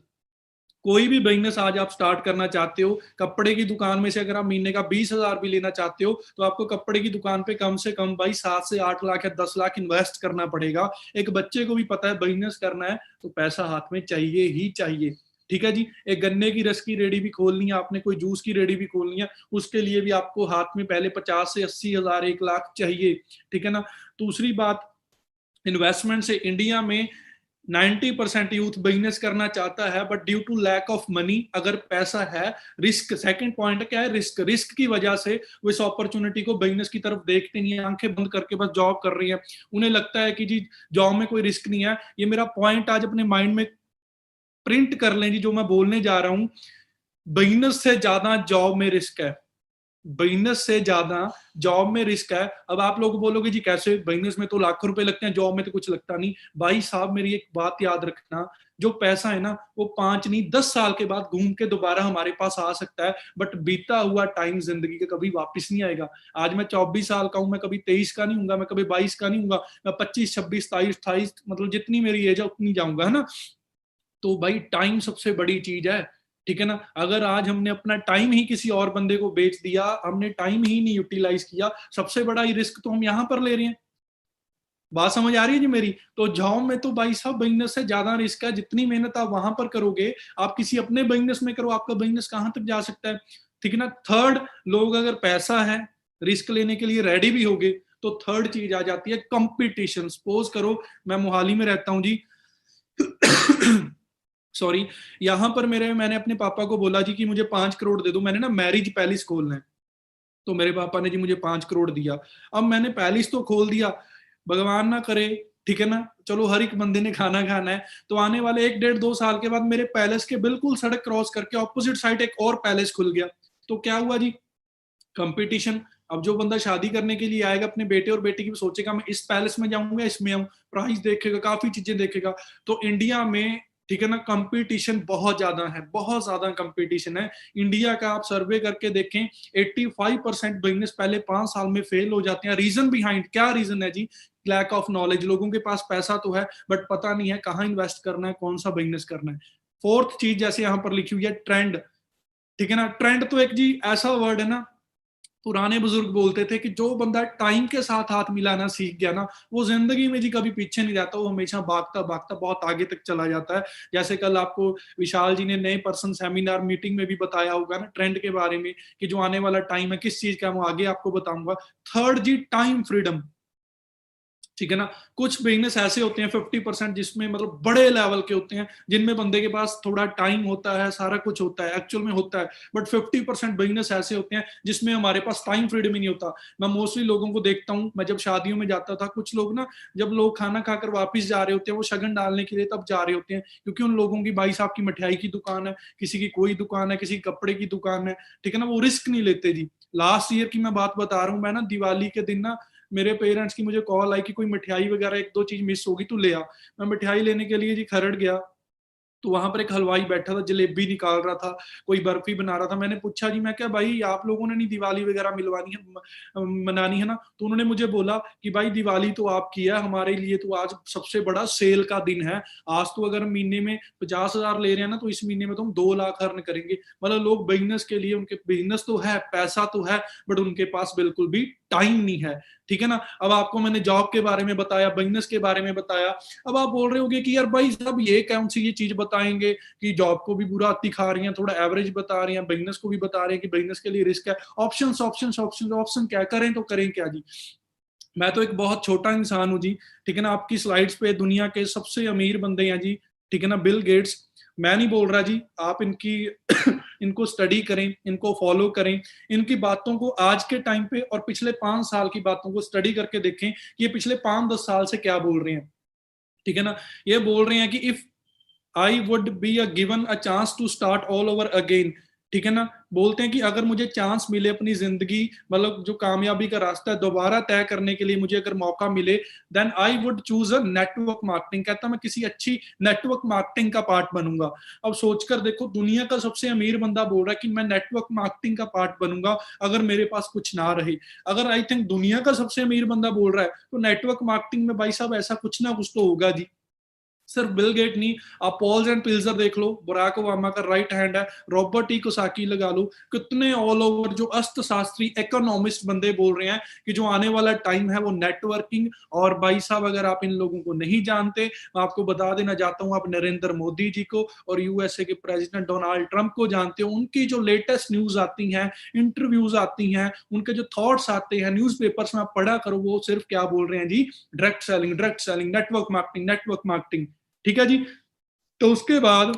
कोई भी बिजनेस आज आप स्टार्ट करना चाहते हो, कपड़े की दुकान में से अगर आप महीने का 20,000 भी लेना चाहते हो, तो आपको कपड़े की दुकान पे कम से कम भाई 7 से 8 लाख या 10 लाख इन्वेस्ट करना पड़ेगा। एक बच्चे को भी पता है बिजनेस करना है तो पैसा हाथ में चाहिए ही चाहिए, ठीक है जी। एक गन्ने की रस की रेडी भी खोलनी है आपने, कोई जूस की रेडी भी खोलनी है, उसके लिए भी आपको हाथ में पहले 50 से 80 हजार, 1 लाख चाहिए, ठीक है ना। दूसरी बात, इन्वेस्टमेंट से इंडिया में 90% यूथ बिजनेस करना चाहता है, but due to lack of money, अगर पैसा है, रिस्क, सेकंड पॉइंट क्या है, रिस्क। रिस्क की वजह से वो इस अपॉर्चुनिटी को, बिजनेस की तरफ देखते नहीं है, आंखें बंद करके बस जॉब कर रही है। उन्हें लगता है कि जी जॉब में कोई रिस्क नहीं है। ये मेरा पॉइंट आज अपने माइंड में प्रिंट कर लें जी, जो मैं बोलने जा रहा हूं, बिजनेस से ज्यादा जॉब में रिस्क है। बिजनेस से ज्यादा जॉब में रिस्क है। अब आप लोग बोलोगे जी कैसे, बिजनेस में तो लाखों रुपए लगते हैं, जॉब में तो कुछ लगता नहीं। भाई साहब मेरी एक बात याद रखना, जो पैसा है ना वो 5 नहीं 10 साल के बाद घूम के दोबारा हमारे पास आ सकता है, बट बीता हुआ टाइम जिंदगी का कभी वापस नहीं आएगा। आज मैं 24 साल का हूं, मैं कभी 23 का नहीं हूँ, मैं कभी 22 का नहीं हूँ, मैं 25 26 27 28 मतलब जितनी मेरी एज है उतनी जाऊंगा, है ना। तो भाई टाइम सबसे बड़ी चीज है, ठीक है ना। अगर आज हमने अपना टाइम ही किसी और बंदे को बेच दिया, हमने टाइम ही नहीं यूटिलाइज किया, सबसे बड़ा ही रिस्क तो हम यहां पर ले रहे हैं। बात समझ आ रही है जी मेरी। तो जॉब में तो भाई साहब बिजनेस से ज्यादा रिस्क है, जितनी मेहनत आप वहां पर करोगे, आप किसी अपने बिजनेस में करो, आपका बिजनेस कहां तक जा सकता है, ठीक है ना। थर्ड, लोग अगर पैसा है रिस्क लेने के लिए रेडी भी होगे, तो थर्ड चीज आ जाती है कंपटीशन। सपोज करो मैं मोहाली में रहता हूं जी सॉरी, यहां पर मैंने अपने पापा को बोला जी कि मुझे 5 करोड़ दे दो, मैंने ना मैरिज पैलेस खोलना है। तो मेरे पापा ने जी मुझे 5 करोड़ दिया। अब मैंने पैलेस तो खोल दिया, भगवान ना करे, ठीक है ना, चलो हर एक बंदे ने खाना खाना है। तो आने वाले 1 1.5 2 साल के बाद मेरे पैलेस के बिल्कुल सड़क क्रॉस करके ऑपोजिट साइड एक और पैलेस खुल गया। तो क्या हुआ जी, कंपटीशन। अब जो बंदा शादी करने के लिए आएगा अपने बेटे और बेटी की, सोचेगा मैं इस पैलेस में जाऊंगा इसमें आऊं, प्राइस देखेगा, काफी चीजें देखेगा। तो इंडिया में, ठीक है ना, कंपटीशन बहुत ज्यादा है, बहुत ज्यादा कंपटीशन है। इंडिया का आप सर्वे करके देखें, 85% बिजनेस पहले 5 साल में फेल हो जाते हैं। रीजन बिहाइंड क्या रीजन है जी, लैक ऑफ नॉलेज। लोगों के पास पैसा तो है बट पता नहीं है कहाँ इन्वेस्ट करना है, कौन सा बिजनेस करना है। फोर्थ चीज जैसे यहां पर लिखी हुई है ट्रेंड, ठीक है ना। ट्रेंड तो एक जी ऐसा वर्ड है ना, पुराने बुजुर्ग बोलते थे कि जो बंदा टाइम के साथ हाथ मिलाना सीख गया ना, वो जिंदगी में जी कभी पीछे नहीं जाता, वो हमेशा भागता भागता बहुत आगे तक चला जाता है। जैसे कल आपको विशाल जी ने नए पर्सन सेमिनार मीटिंग में भी बताया होगा ना ट्रेंड के बारे में, कि जो आने वाला टाइम है किस चीज का, वो आगे आपको बताऊंगा। थर्ड जी टाइम फ्रीडम, ठीक है ना। कुछ बिजनेस ऐसे होते हैं 50% जिसमें मतलब बड़े लेवल के होते हैं, जिनमें बंदे के पास थोड़ा टाइम होता है, सारा कुछ होता है, एक्चुअल में होता है। बट 50% बिजनेस ऐसे होते हैं जिसमें हमारे पास टाइम फ्रीडम ही नहीं होता। मैं मोस्टली लोगों को देखता हूँ, मैं जब शादियों में जाता था, कुछ लोग ना जब लोग खाना खाकर वापिस जा रहे होते हैं, वो शगन डालने के लिए तब जा रहे होते हैं, क्योंकि उन लोगों की भाई साहब की मिठाई की दुकान है, किसी की कोई दुकान है, किसी कपड़े की दुकान है, ठीक है ना, वो रिस्क नहीं लेते जी। लास्ट ईयर की मैं बात बता रहा हूँ, मैं ना दिवाली के दिन ना मेरे पेरेंट्स की मुझे कॉल आई कि कोई मिठाई वगैरह 1 2 चीज मिस होगी, तू ले आ। मैं मिठाई लेने के लिए जी खरड़ गया, तो वहां पर एक हलवाई बैठा था, जलेबी निकाल रहा था, कोई बर्फी बना रहा था। मैंने पूछा जी, मैं क्या भाई आप लोगों ने नहीं दिवाली वगैरह मिलवानी है, मनानी है ना। तो उन्होंने मुझे बोला कि भाई दिवाली तो आपकी है, हमारे लिए तो आज सबसे बड़ा सेल का दिन है। आज तो अगर महीने में 50,000 ले रहे हैं ना, तो इस महीने में तो हम 2 लाख अर्न करेंगे। मतलब लोग बिजनेस के लिए, उनके बिजनेस तो है, पैसा तो है, बट उनके पास बिल्कुल भी टाइम नहीं है, ठीक है ना। अब आपको मैंने जॉब के बारे में बताया, बिजनेस के बारे में बताया। अब आप बोल रहे होगे कि यार भाई साहब ये कौन सी ये चीज बताएंगे कि जॉब को भी बुरा दिखा रही हैं, थोड़ा एवरेज बता रही हैं, बिजनेस को भी बता रहे हैं कि बिजनेस के लिए रिस्क है। ऑप्शन ऑप्शन ऑप्शन ऑप्शन क्या करें, तो करें क्या जी। मैं तो एक बहुत छोटा इंसान हूं जी, ठीक है ना। आपकी स्लाइड्स पे दुनिया के सबसे अमीर बंदे हैं जी, ठीक है ना, बिल गेट्स। मैं नहीं बोल रहा जी, आप इनकी इनको स्टडी करें, इनको फॉलो करें, इनकी बातों को आज के टाइम पे और पिछले 5 साल की बातों को स्टडी करके देखें कि ये पिछले 5 10 साल से क्या बोल रहे हैं, ठीक है ना। ये बोल रहे हैं कि if I would be a given a chance to start all over again, ठीक है ना। बोलते हैं कि अगर मुझे चांस मिले अपनी जिंदगी, मतलब जो कामयाबी का रास्ता है दोबारा तय करने के लिए, मुझे अगर मौका मिले, then I would choose a network marketing. कहता मैं किसी अच्छी नेटवर्क मार्केटिंग का पार्ट बनूंगा। अब सोचकर देखो, दुनिया का सबसे अमीर बंदा बोल रहा है कि मैं नेटवर्क मार्केटिंग का पार्ट बनूंगा अगर मेरे पास कुछ ना रहे। अगर आई थिंक दुनिया का सबसे अमीर बंदा बोल रहा है, तो नेटवर्क मार्केटिंग में भाई साहब ऐसा कुछ ना कुछ तो होगा जी। सिर्फ बिल गेट नहीं, आप पॉल्स एंड पिल्जर देख लो, बराक ओबामा का राइट हैंड है, रॉबर्ट टी कोसाकी लगा लो, कितने ऑल ओवर जो अर्थशास्त्री इकोनॉमिस्ट बंदे बोल रहे हैं कि जो आने वाला टाइम है वो नेटवर्किंग। और भाई साहब अगर आप इन लोगों को नहीं जानते, मैं आपको बता देना चाहता हूं, आप नरेंद्र मोदी जी को और यूएसए के प्रेसिडेंट डोनाल्ड ट्रंप को जानते हो। उनकी जो लेटेस्ट न्यूज आती हैं, इंटरव्यूज आती हैं, उनके जो थॉट्स आते हैं न्यूज़पेपर्स में आप पढ़ा करो, वो सिर्फ क्या बोल रहे हैं जी, direct selling, network marketing, network marketing, ठीक है जी। तो उसके बाद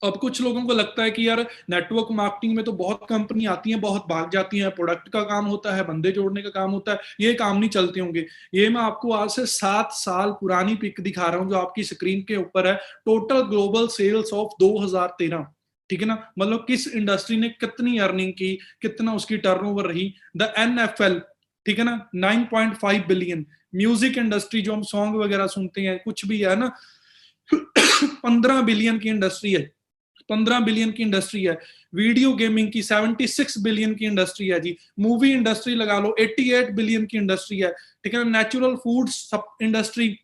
अब कुछ लोगों को लगता है कि यार नेटवर्क मार्केटिंग में तो बहुत कंपनी आती हैं, बहुत भाग जाती हैं, प्रोडक्ट का काम होता है, बंदे जोड़ने का काम होता है, ये काम नहीं चलते होंगे। ये मैं आपको आज से 7 साल पुरानी पिक दिखा रहा हूं जो आपकी स्क्रीन के ऊपर है, टोटल ग्लोबल सेल्स ऑफ 2013। ठीक है ना, मतलब किस इंडस्ट्री ने कितनी अर्निंग की, कितना उसकी टर्नओवर रही। द NFL, ठीक है ना, 9.5 बिलियन। म्यूजिक इंडस्ट्री जो हम सॉन्ग वगैरह सुनते हैं कुछ भी है ना 15 बिलियन की इंडस्ट्री है, 15 बिलियन की इंडस्ट्री है। वीडियो गेमिंग की 76 बिलियन की इंडस्ट्री है जी। मूवी इंडस्ट्री लगा लो 88 बिलियन की इंडस्ट्री है, ठीक है ना। नेचुरल फूड्स इंडस्ट्री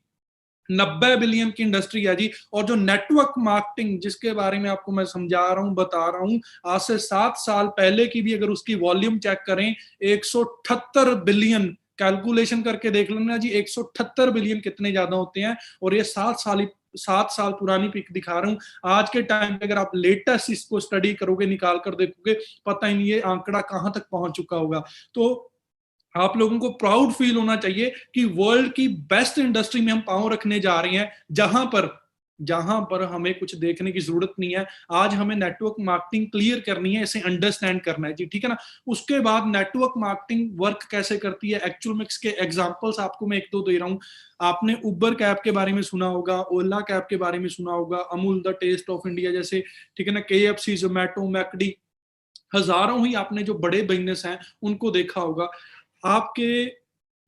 90 बिलियन की इंडस्ट्री है जी। और जो नेटवर्क मार्केटिंग जिसके बारे में आपको मैं समझा रहा हूं, बता रहा हूं, आज से 7 साल पहले की भी अगर उसकी वॉल्यूम चेक करें 178 बिलियन, कैलकुलेशन करके देख लेना जी 178 बिलियन कितने ज्यादा होते हैं। और ये 7 साल पुरानी पिक दिखा रहा हूं। आज के टाइम पे अगर आप लेटेस्ट इसको स्टडी करोगे, निकाल कर देखोगे, पता ही नहीं ये आंकड़ा कहां तक पहुंच चुका होगा। तो आप लोगों को प्राउड फील होना चाहिए कि वर्ल्ड की बेस्ट इंडस्ट्री में हम पांव रखने जा रहे हैं, जहां पर हमें कुछ देखने की जरूरत नहीं है। आज हमें नेटवर्क मार्केटिंग क्लियर करनी है, इसे अंडरस्टैंड करना है जी, ठीक है ना। उसके बाद नेटवर्क मार्केटिंग वर्क कैसे करती है, एक्चुअल में इसके एग्जांपल्स आपको मैं एक दो दे रहा हूं। आपने उबर कैब के बारे में सुना होगा, ओला कैब के बारे में सुना होगा, Amul the taste of India जैसे, ठीक है ना, KFC, जोमेटो, मैकडी, हजारों ही आपने जो बड़े बिजनेस हैं उनको देखा होगा। आपके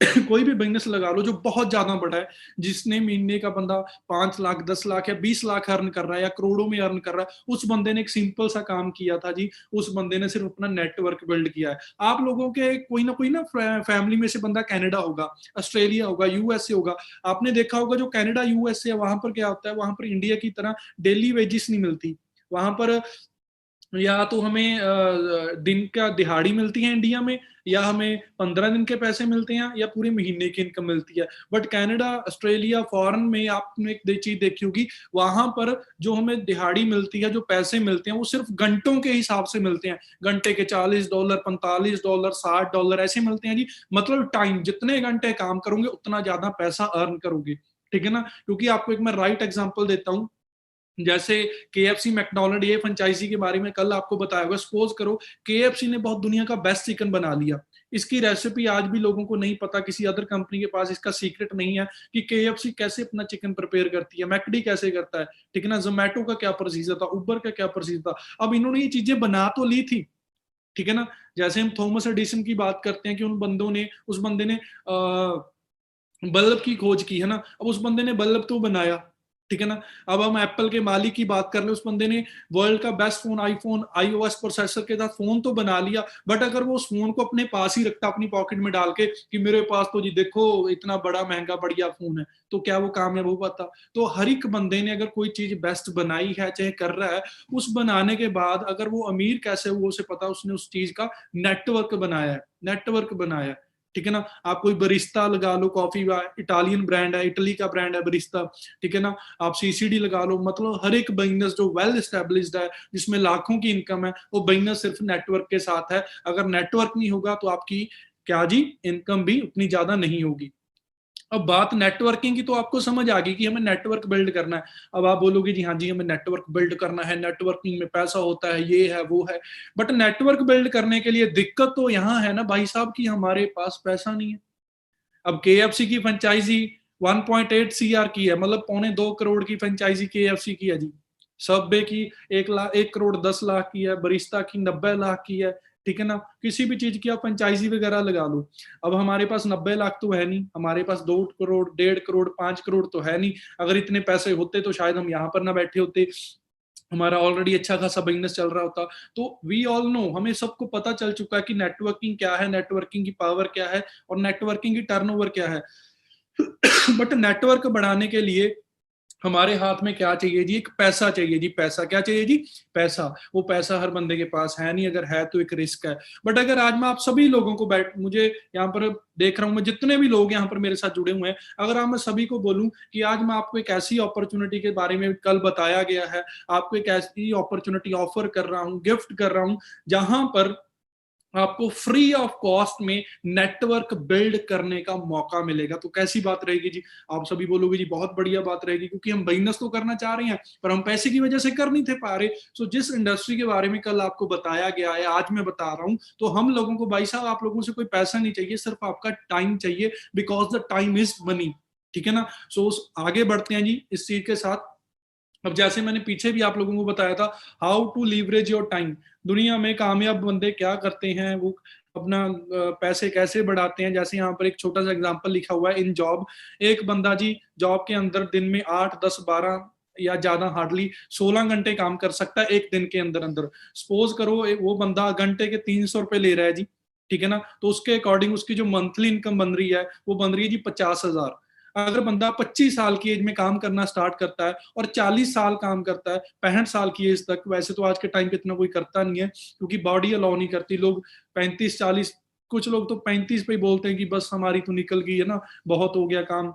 कोई भी बिजनेस लगा लो जो बहुत ज्यादा बड़ा है, जिसने महीने का बंदा 5 लाख 10 लाख या 20 लाख अर्न कर रहा है या करोड़ों में अर्न कर रहा है, उस बंदे ने एक सिंपल सा काम किया था जी। उस बंदे ने सिर्फ अपना नेटवर्क बिल्ड किया है। आप लोगों के कोई ना फैमिली में से बंदा कनाडा होगा, ऑस्ट्रेलिया होगा, USA होगा। आपने देखा होगा जो कनाडा USA वहां पर क्या होता है, वहां पर इंडिया की तरह डेली वेजेस नहीं मिलती। वहां पर या तो हमें दिन का दिहाड़ी मिलती है इंडिया में, या हमें 15 दिन के पैसे मिलते हैं, या पूरे महीने की इनकम मिलती है। बट कनाडा, ऑस्ट्रेलिया, फॉरेन में आपने एक चीज देखी होगी, वहां पर जो हमें दिहाड़ी मिलती है, जो पैसे मिलते हैं, वो सिर्फ घंटों के हिसाब से मिलते हैं। घंटे के $40, $45, $60 ऐसे मिलते हैं जी। मतलब टाइम, जितने घंटे काम करोगे उतना ज्यादा पैसा अर्न करोगे, ठीक है ना। क्योंकि आपको एक मैं राइट एग्जांपल देता हूं, जैसे KFC, मैकडोनल्ड, ये फ्रेंचाइजी के बारे में कल आपको बताया होगा। सपोज करो KFC ने बहुत दुनिया का बेस्ट चिकन बना लिया, इसकी रेसिपी आज भी लोगों को नहीं पता, किसी अदर कंपनी के पास इसका सीक्रेट नहीं है कि KFC कैसे अपना चिकन प्रिपेयर करती है, मैकडी कैसे करता है, ठीक है ना, जोमेटो का क्या प्रोसीजर था, उबर का क्या प्रोसीजर था। अब इन्होंने ये चीजें बना तो ली थी, ठीक है ना। जैसे हम थॉमस एडिसन की बात करते हैं कि उस बंदे ने बल्ब की खोज की है ना। अब उस बंदे ने बल्ब तो बनाया, ठीक है ना। अब हम एप्पल के मालिक की बात कर ले, उस बंदे ने वर्ल्ड का best phone, iPhone, iOS processor के साथ फोन तो बना लिया, बट अगर वो उस फोन को अपने पास ही रखता, अपनी पॉकेट में डाल के कि मेरे पास तो जी देखो इतना बड़ा महंगा बढ़िया फोन है, तो क्या वो कामयाब हो पाता। तो हर एक बंदे ने अगर कोई चीज बेस्ट बनाई है, चाहे कर रहा है, उस बनाने के बाद अगर वो अमीर कैसे हुआ उसे पता, उसने उस चीज का नेटवर्क बनाया है, नेटवर्क बनाया है, ठीक है ना। आप कोई बरिस्ता लगा लो, कॉफी का इटालियन ब्रांड है, इटली का ब्रांड है बरिस्ता, ठीक है ना। आप CCD लगा लो। मतलब हर एक बिजनेस जो वेल एस्टेब्लिश्ड है, जिसमें लाखों की इनकम है, वो बिजनेस सिर्फ नेटवर्क के साथ है। अगर नेटवर्क नहीं होगा तो आपकी क्या जी, इनकम भी उतनी ज्यादा नहीं होगी। अब बात नेटवर्किंग की तो आपको समझ आ गई कि हमें नेटवर्क बिल्ड करना है। अब आप बोलोगे जी हाँ जी हमें नेटवर्क बिल्ड करना है, नेटवर्किंग में पैसा होता है, ये है वो है। बट नेटवर्क बिल्ड करने के लिए दिक्कत तो यहाँ है ना भाई साहब कि हमारे पास पैसा नहीं है। अब KFC की फ्रेंचाइजी 1.8 CR की है, मतलब 1.25 करोड़ की फ्रेंचाइजी KFC की है जी। सबवे की 1 करोड़ 10 लाख की है, बरिस्ता की 90 लाख की है, ठीक है ना। किसी भी चीज की आप फ्रेंचाइजी वगैरह लगा लो। अब हमारे पास 90 लाख तो है नहीं, हमारे पास 2 करोड़ 1.5 करोड़ 5 करोड़ तो है नहीं। अगर इतने पैसे होते तो शायद हम यहाँ पर ना बैठे होते, हमारा ऑलरेडी अच्छा खासा बिजनेस चल रहा होता। तो वी ऑल नो, हमें सबको पता चल चुका है कि नेटवर्किंग क्या है, नेटवर्किंग की पावर क्या है, और नेटवर्किंग की टर्नओवर क्या है। बट नेटवर्क बढ़ाने के लिए हमारे हाथ में क्या चाहिए जी, एक पैसा चाहिए जी। पैसा क्या चाहिए जी, पैसा। वो पैसा हर बंदे के पास है नहीं, अगर है तो एक रिस्क है। बट अगर आज मैं आप सभी लोगों को मुझे यहाँ पर देख रहा हूँ, मैं जितने भी लोग यहाँ पर मेरे साथ जुड़े हुए हैं, अगर आप मैं सभी को बोलूं कि आज मैं आपको एक ऐसी अपॉर्चुनिटी के बारे में कल बताया गया है, आपको एक ऐसी अपॉर्चुनिटी ऑफर कर रहा हूँ, गिफ्ट कर रहा हूँ, जहां पर आपको फ्री ऑफ कॉस्ट में नेटवर्क बिल्ड करने का मौका मिलेगा। तो कैसी बात रहेगी जी, आप सभी बोलोगे जी बहुत बढ़िया बात रहेगी, क्योंकि हम बिजनेस तो करना चाह रहे हैं पर हम पैसे की वजह से कर नहीं थे पा रहे। सो जिस इंडस्ट्री के बारे में कल आपको बताया गया है, आज मैं बता रहा हूं, तो हम लोगों को भाई साहब, आप लोगों से कोई पैसा नहीं चाहिए, सिर्फ आपका टाइम चाहिए, because the time is money, ठीक है ना। सो आगे बढ़ते हैं जी इस चीज के साथ। अब जैसे मैंने पीछे भी आप लोगों को बताया था, how to leverage your time. दुनिया में कामयाब बंदे क्या करते हैं, वो अपना पैसे कैसे बढ़ाते हैं। जैसे यहाँ पर एक छोटा सा एग्जांपल लिखा हुआ है, इन जॉब, एक बंदा जी जॉब के अंदर दिन में 8 10 12 या ज्यादा हार्डली 16 घंटे काम कर सकता है एक दिन के अंदर अंदर। सपोज करो वो बंदा घंटे के 300 रुपए ले रहा है जी, ठीक है ना, तो उसके अकॉर्डिंग उसकी जो मंथली इनकम बन रही है वो बन रही है जी 50,000। अगर बंदा 25 साल की एज में काम करना स्टार्ट करता है और 40 साल काम करता है, 65 साल की एज तक, वैसे तो आज के टाइम पे इतना कोई करता नहीं है क्योंकि बॉडी अलाउ नहीं करती, लोग 35 40, कुछ लोग तो 35 पे ही बोलते हैं कि बस हमारी तो निकल गई है ना, बहुत हो गया काम।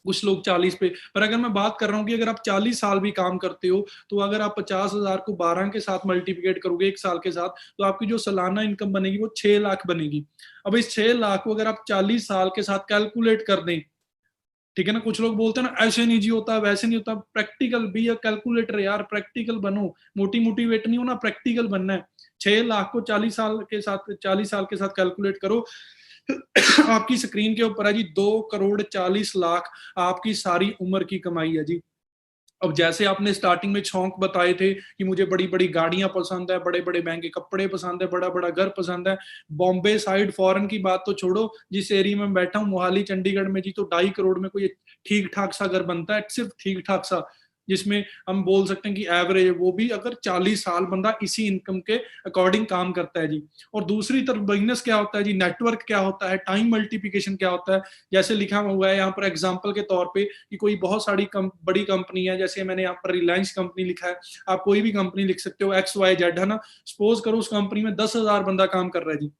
कुछ लोग 40 पे। पर अगर मैं बात कर रहा हूँ कि अगर आप 40 साल भी काम करते हो, तो अगर आप 50,000 को 12 के साथ मल्टीप्लिकेट करोगे एक साल के साथ, तो आपकी जो सालाना इनकम बनेगी वो 6 लाख बनेगी। अब इस 6 लाख को अगर आप 40 साल के साथ कैलकुलेट कर दें, ठीक है ना, कुछ लोग बोलते हैं ना ऐसे नहीं जी होता, वैसे नहीं होता, प्रैक्टिकल बी अ कैलकुलेटर यार, प्रैक्टिकल बनो, मोटी मोटिवेट नहीं होना, प्रैक्टिकल बनना है। 6 लाख को 40 साल के साथ कैलकुलेट करो। आपकी स्क्रीन के ऊपर है जी 2 करोड़ 40 लाख आपकी सारी उम्र की कमाई है जी। अब जैसे आपने स्टार्टिंग में शौक बताए थे कि मुझे बड़ी बड़ी गाड़ियां पसंद है, बड़े बड़े महंगे कपड़े पसंद है, बड़ा बड़ा घर पसंद है, बॉम्बे साइड फॉरेन की बात तो छोड़ो, जिस एरिया में बैठा हूँ मोहाली चंडीगढ़ में जी, तो 2.5 करोड़ में कोई ठीक ठाक सा घर बनता है, सिर्फ ठीक ठाक सा, जिसमें हम बोल सकते हैं कि एवरेज, वो भी अगर 40 साल बंदा इसी इनकम के अकॉर्डिंग काम करता है जी। और दूसरी तरफ बिजनेस क्या होता है जी, नेटवर्क क्या होता है, टाइम मल्टीप्लिकेशन क्या होता है। जैसे लिखा हुआ है यहाँ पर एग्जाम्पल के तौर पे कि कोई बहुत सारी बड़ी कंपनी है, जैसे मैंने यहाँ पर रिलायंस कंपनी लिखा है, आप कोई भी कंपनी लिख सकते हो, XYZ, है ना। सपोज करो उस कंपनी में 10,000 बंदा काम कर रहा है जी,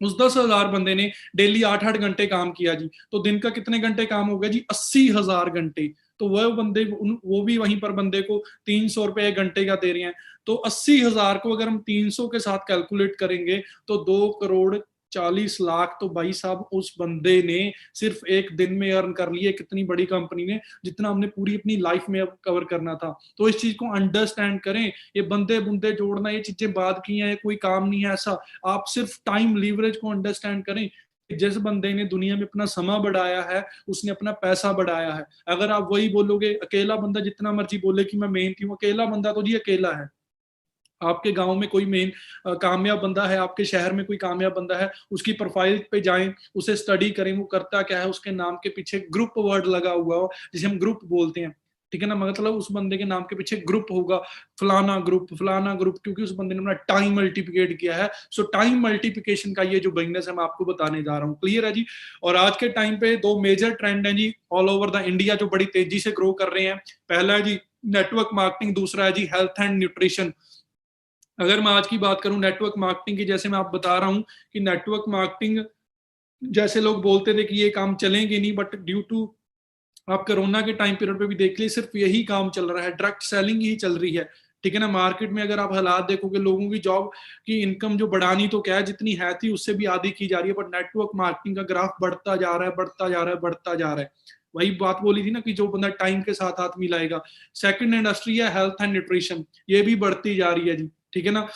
उस 10,000 बंदे ने डेली 8 8 घंटे काम किया जी, तो दिन का कितने घंटे काम हो गया जी, 80,000 घंटे। तो वह बंदे, वो भी वहीं पर बंदे को 300 रुपए घंटे का दे रहे हैं। तो 80,000 को अगर हम 300 के साथ कैलकुलेट करेंगे तो 2 करोड़ 40 लाख तो भाई साहब उस बंदे ने सिर्फ एक दिन में अर्न कर लिए, कितनी बड़ी कंपनी ने, जितना हमने पूरी अपनी लाइफ में अब कवर करना था। तो इस चीज को अंडरस्टैंड करें, ये बंदे बुंदे जोड़ना, ये चीजें बाद की हैं, कोई काम नहीं है ऐसा। आप सिर्फ टाइम लीवरेज को अंडरस्टैंड करें। जिस बंदे ने दुनिया में अपना समय बढ़ाया है, उसने अपना पैसा बढ़ाया है। अगर आप वही बोलोगे, अकेला बंदा जितना मर्जी बोले कि मैं मेहनती हूँ, अकेला बंदा तो जी अकेला है। आपके गांव में कोई मेन कामयाब बंदा है, आपके शहर में कोई कामयाब बंदा है, उसकी प्रोफाइल पे जाएं, उसे स्टडी करें, वो करता क्या है, उसके नाम के पीछे ग्रुप वर्ड लगा हुआ हो, जिसे हम ग्रुप बोलते हैं, ठीक है ना, मतलब उस बंदे के नाम के पीछे ग्रुप होगा, फलाना ग्रुप फलाना ग्रुप, क्योंकि उस बंदे ने अपना टाइम मल्टीप्लिकेट किया है। सो टाइम मल्टीप्लिकेशन का ये जो बिजनेस है मैं आपको बताने जा रहा हूँ, क्लियर है जी। और आज के टाइम पे 2 मेजर ट्रेंड है जी ऑल ओवर द इंडिया, जो बड़ी तेजी से ग्रो कर रहे हैं। पहला है जी नेटवर्क मार्केटिंग, दूसरा है जी हेल्थ एंड न्यूट्रिशन। अगर मैं आज की बात करूं नेटवर्क मार्केटिंग की, जैसे मैं आप बता रहा हूं कि नेटवर्क मार्केटिंग, जैसे लोग बोलते थे कि ये काम चलेंगे नहीं, बट ड्यू टू आप कोरोना के टाइम पीरियड पे भी देख लीजिए, सिर्फ यही काम चल रहा है, डायरेक्ट सेलिंग ही चल रही है, ठीक है ना। मार्केट में अगर आप हालात देखोगे, लोगों की जॉब की इनकम जो बढ़ानी तो क्या है, जितनी है थी उससे भी आधी की जा रही है, बट नेटवर्क मार्केटिंग का ग्राफ बढ़ता जा रहा है, बढ़ता जा रहा है, बढ़ता जा रहा है। वही बात बोली थी ना कि जो बंदा टाइम के साथ हाथ मिलाएगा। सेकंड इंडस्ट्री है हेल्थ एंड न्यूट्रिशन, ये भी बढ़ती जा रही है जी, ठीक है ना।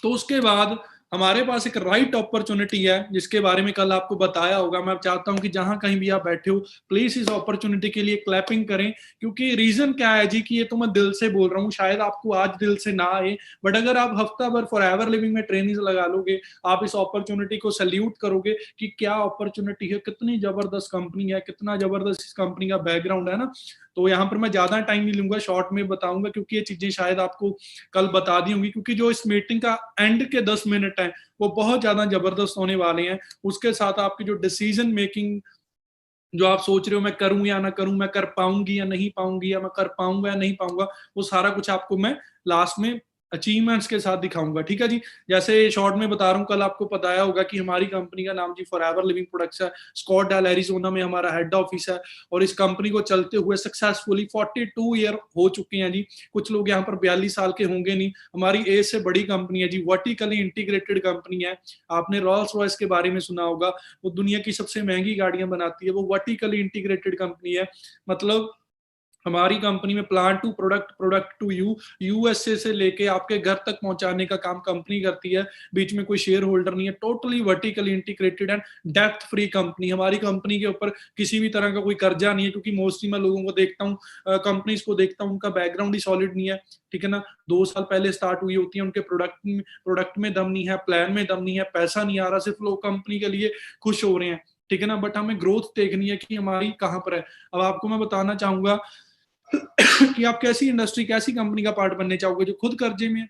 तो उसके बाद हमारे पास एक राइट अपॉर्चुनिटी है, जिसके बारे में कल आपको बताया होगा। मैं चाहता हूं कि जहां कहीं भी आप बैठे हो, प्लीज इस अपॉर्चुनिटी के लिए क्लैपिंग करें, क्योंकि रीजन क्या है जी कि ये तो मैं दिल से बोल रहा हूँ, शायद आपको आज दिल से ना आए, बट अगर आप हफ्ता भर फॉर एवर लिविंग में ट्रेनिंग लगा लोगे, आप इस अपॉर्चुनिटी को सैल्यूट करोगे कि क्या अपॉर्चुनिटी है, कितनी जबरदस्त कंपनी है, कितना जबरदस्त इस कंपनी का बैकग्राउंड है ना। तो यहाँ पर मैं ज्यादा टाइम नहीं लूंगा, शॉर्ट में बताऊंगा, क्योंकि ये चीजें शायद आपको कल बता दी होंगी, क्योंकि जो इस मीटिंग का एंड के 10 मिनट है वो बहुत ज्यादा जबरदस्त होने वाले हैं। उसके साथ आपकी जो डिसीजन मेकिंग, जो आप सोच रहे हो मैं करूं या ना करूं, मैं कर पाऊंगी या नहीं पाऊंगी, या मैं कर पाऊंगा या नहीं पाऊंगा, वो सारा कुछ आपको मैं लास्ट में अचीवमेंट्स के साथ दिखाऊंगा, ठीक है जी। जैसे शॉर्ट में बता रहा हूँ, कल आपको बताया होगा कि हमारी कंपनी का नाम जी फॉरएवर लिविंग प्रोडक्ट्स है, स्कॉटडेल एरिजोना में हमारा हेड ऑफिस है, और इस कंपनी को चलते हुए सक्सेसफुली 42 ईयर हो चुके हैं जी। कुछ लोग यहाँ पर 42 साल के होंगे नहीं। हमारी एज से बड़ी कंपनी है जी, वर्टिकली इंटीग्रेटेड कंपनी है। आपने रॉल्स रॉयस के बारे में सुना होगा, वो दुनिया की सबसे महंगी गाड़ियां बनाती है, वो वर्टिकली इंटीग्रेटेड कंपनी है। मतलब हमारी कंपनी में plant to product, product to you, USA से लेके आपके घर तक पहुंचाने का काम कंपनी करती है। बीच में कोई शेयर होल्डर नहीं है, totally vertically integrated and depth free company. हमारी कंपनी के ऊपर किसी भी तरह का कोई कर्जा नहीं है, क्योंकि मोस्टली मैं लोगों को देखता हूँ, कंपनीज को देखता हूँ, उनका बैकग्राउंड ही सॉलिड नहीं है, ठीक है ना। 2 साल पहले स्टार्ट हुई होती है, उनके प्रोडक्ट में दम नहीं है, प्लान में दम नहीं है, पैसा नहीं आ रहा, सिर्फ लोग कंपनी के लिए खुश हो रहे हैं, ठीक है ना। बट हमें ग्रोथ देखनी है कि हमारी कहाँ पर है। अब आपको मैं बताना चाहूंगा कि आप कैसी इंडस्ट्री, कैसी कंपनी का पार्ट बनने चाहोगे, जो खुद कर्जे में है,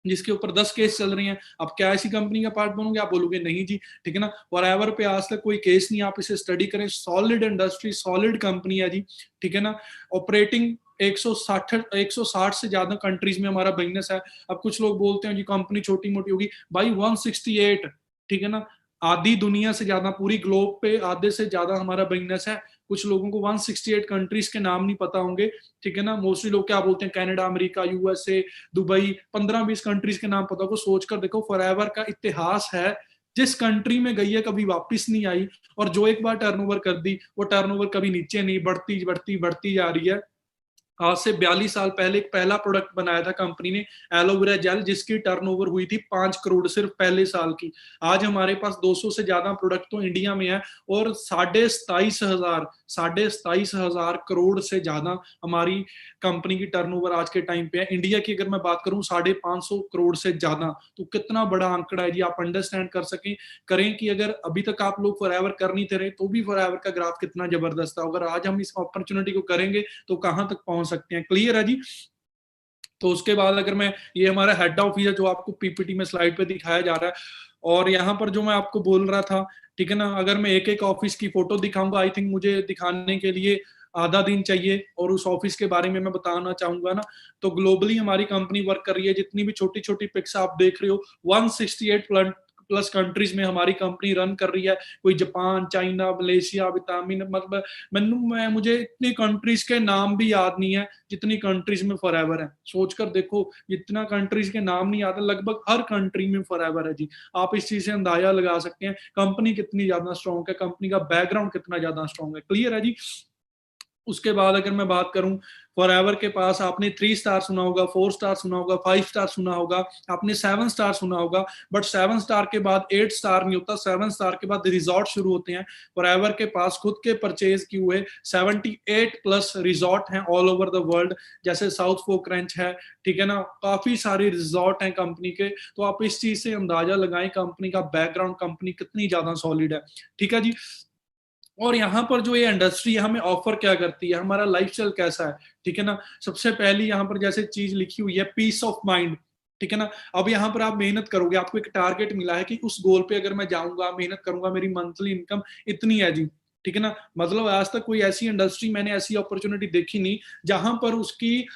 जिसके ऊपर 10 केस चल रही हैं। आप क्या ऐसी कंपनी का पार्ट बनोगे? आप बोलोगे नहीं जी, ठीक है ना। फॉरएवर पे आज तक कोई केस नहीं, आप इसे स्टडी करें, सॉलिड इंडस्ट्री, सॉलिड कंपनी है जी, ठीक है ना। ऑपरेटिंग 160 से ज्यादा कंट्रीज में हमारा बिजनेस है। अब कुछ लोग बोलते हैं जी कंपनी छोटी मोटी होगी, भाई 168, ठीक है ना। आधी दुनिया से ज्यादा, पूरी ग्लोब पे आधे से ज्यादा हमारा बिजनेस है। कुछ लोगों को 168 कंट्रीज के नाम नहीं पता होंगे, ठीक है ना। मोस्टली लोग क्या बोलते हैं, Canada, America, USA, Dubai, 15-20 countries के नाम पता हो। सोचकर देखो, फॉरएवर का इतिहास है, जिस कंट्री में गई है कभी वापस नहीं आई, और जो एक बार टर्नओवर कर दी, वो टर्नओवर कभी नीचे नहीं, बढ़ती बढ़ती बढ़ती जा रही है। आज से 42 साल पहले एक पहला प्रोडक्ट बनाया था कंपनी ने, एलोवेरा जेल, जिसकी टर्नओवर हुई थी 5 करोड़ सिर्फ पहले साल की। आज हमारे पास 200 से ज्यादा प्रोडक्ट तो इंडिया में है, और 27,500 करोड़ से ज्यादा हमारी कंपनी की टर्नओवर आज के टाइम पे है। इंडिया की अगर मैं बात करूं 550 करोड़ से ज्यादा, तो कितना बड़ा आंकड़ा है जी। आप अंडरस्टैंड कर सकें करें कि अगर अभी तक आप लोग फॉरएवर कर नहीं थे रहे, तो भी फॉरएवर का ग्राफ कितना जबरदस्त था। अगर आज हम इस अपॉर्चुनिटी को करेंगे तो कहां तक पहुंच सकते हैं। क्लियर है जी। तो उसके बाद अगर मैं, ये हमारा हेड ऑफिस है जो आपको पीपीटी में स्लाइड पे दिखाया जा रहा है, और यहाँ पर जो मैं आपको बोल रहा था, ठीक है ना, अगर मैं एक एक ऑफिस की फोटो दिखाऊंगा, आई थिंक मुझे दिखाने के लिए आधा दिन चाहिए। और उस ऑफिस के बारे में मैं बताना चाहूंगा ना, तो ग्लोबली हमारी कंपनी वर्क कर रही है। जितनी भी छोटी छोटी पिक्स आप देख रहे हो, 168 प्लस कंट्रीज में हमारी कंपनी रन कर रही है। कोई जापान, चाइना, मलेशिया, विटामिन, मतलब मुझे इतनी कंट्रीज के नाम भी याद नहीं है जितनी कंट्रीज में फॉरएवर है। सोचकर देखो, जितना कंट्रीज के नाम नहीं याद है, लगभग हर कंट्री में फॉरएवर है जी। आप इस चीज से अंदाजा लगा सकते हैं कंपनी कितनी ज्यादा स्ट्रॉन्ग है, कंपनी का बैकग्राउंड कितना ज्यादा स्ट्रॉन्ग है। क्लियर है जी। उसके बाद अगर मैं बात करूं, फॉरएवर के पास आपने 3 स्टार सुना होगा, 4 स्टार सुना होगा, 5 स्टार सुना होगा, आपने 7 स्टार सुना होगा। बट 7 स्टार के बाद 8 स्टार नहीं होता, 7 स्टार के बाद रिजॉर्ट शुरू होते हैं। फॉरएवर के पास खुद के परचेज किए हुए 78 प्लस रिजॉर्ट हैं ऑल ओवर द वर्ल्ड, जैसे साउथ फोक रेंच है, ठीक है ना। काफी सारे रिजॉर्ट हैं कंपनी के। तो आप इस चीज से अंदाजा लगाएं कंपनी का बैकग्राउंड, कंपनी कितनी ज्यादा सॉलिड है, ठीक है जी। और यहाँ पर जो ये इंडस्ट्री है हमें ऑफर क्या करती है, हमारा लाइफस्टाइल कैसा है, ठीक है ना। सबसे पहली यहाँ पर जैसे चीज लिखी हुई है, पीस ऑफ माइंड, ठीक है ना। अब यहाँ पर आप मेहनत करोगे, आपको एक टारगेट मिला है कि उस गोल पे अगर मैं जाऊंगा, मेहनत करूंगा, मेरी मंथली इनकम इतनी है जी, ठीक है ना। मतलब आज तक कोई ऐसी इंडस्ट्री, मैंने ऐसी अपॉर्चुनिटी देखी नहीं जहां पर उसकी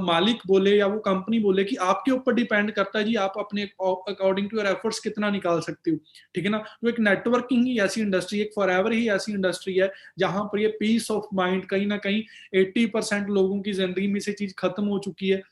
मालिक बोले या वो कंपनी बोले कि आपके ऊपर डिपेंड करता है जी, आप अपने अकॉर्डिंग टू योर एफर्ट्स कितना निकाल सकते हो, ठीक है ना। तो एक नेटवर्किंग ही ऐसी इंडस्ट्री, एक फॉरएवर ही ऐसी इंडस्ट्री है जहां पर ये पीस ऑफ माइंड कहीं ना कहीं 80% लोगों की जिंदगी में से चीज खत्म हो चुकी है,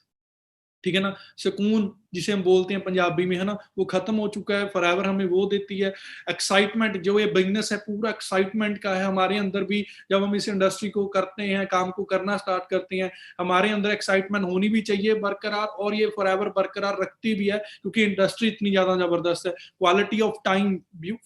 ठीक है ना। सुकून जिसे हम बोलते हैं पंजाबी में, है ना, वो खत्म हो चुका है। फॉरएवर हमें वो देती है। एक्साइटमेंट, जो ये बिजनेस है पूरा एक्साइटमेंट का है हमारे अंदर भी। जब हम इस इंडस्ट्री को करते हैं, काम को करना स्टार्ट करते हैं, हमारे अंदर एक्साइटमेंट होनी भी चाहिए बरकरार, और ये फॉरएवर बरकरार रखती भी है, क्योंकि इंडस्ट्री इतनी ज्यादा जबरदस्त है। क्वालिटी ऑफ टाइम,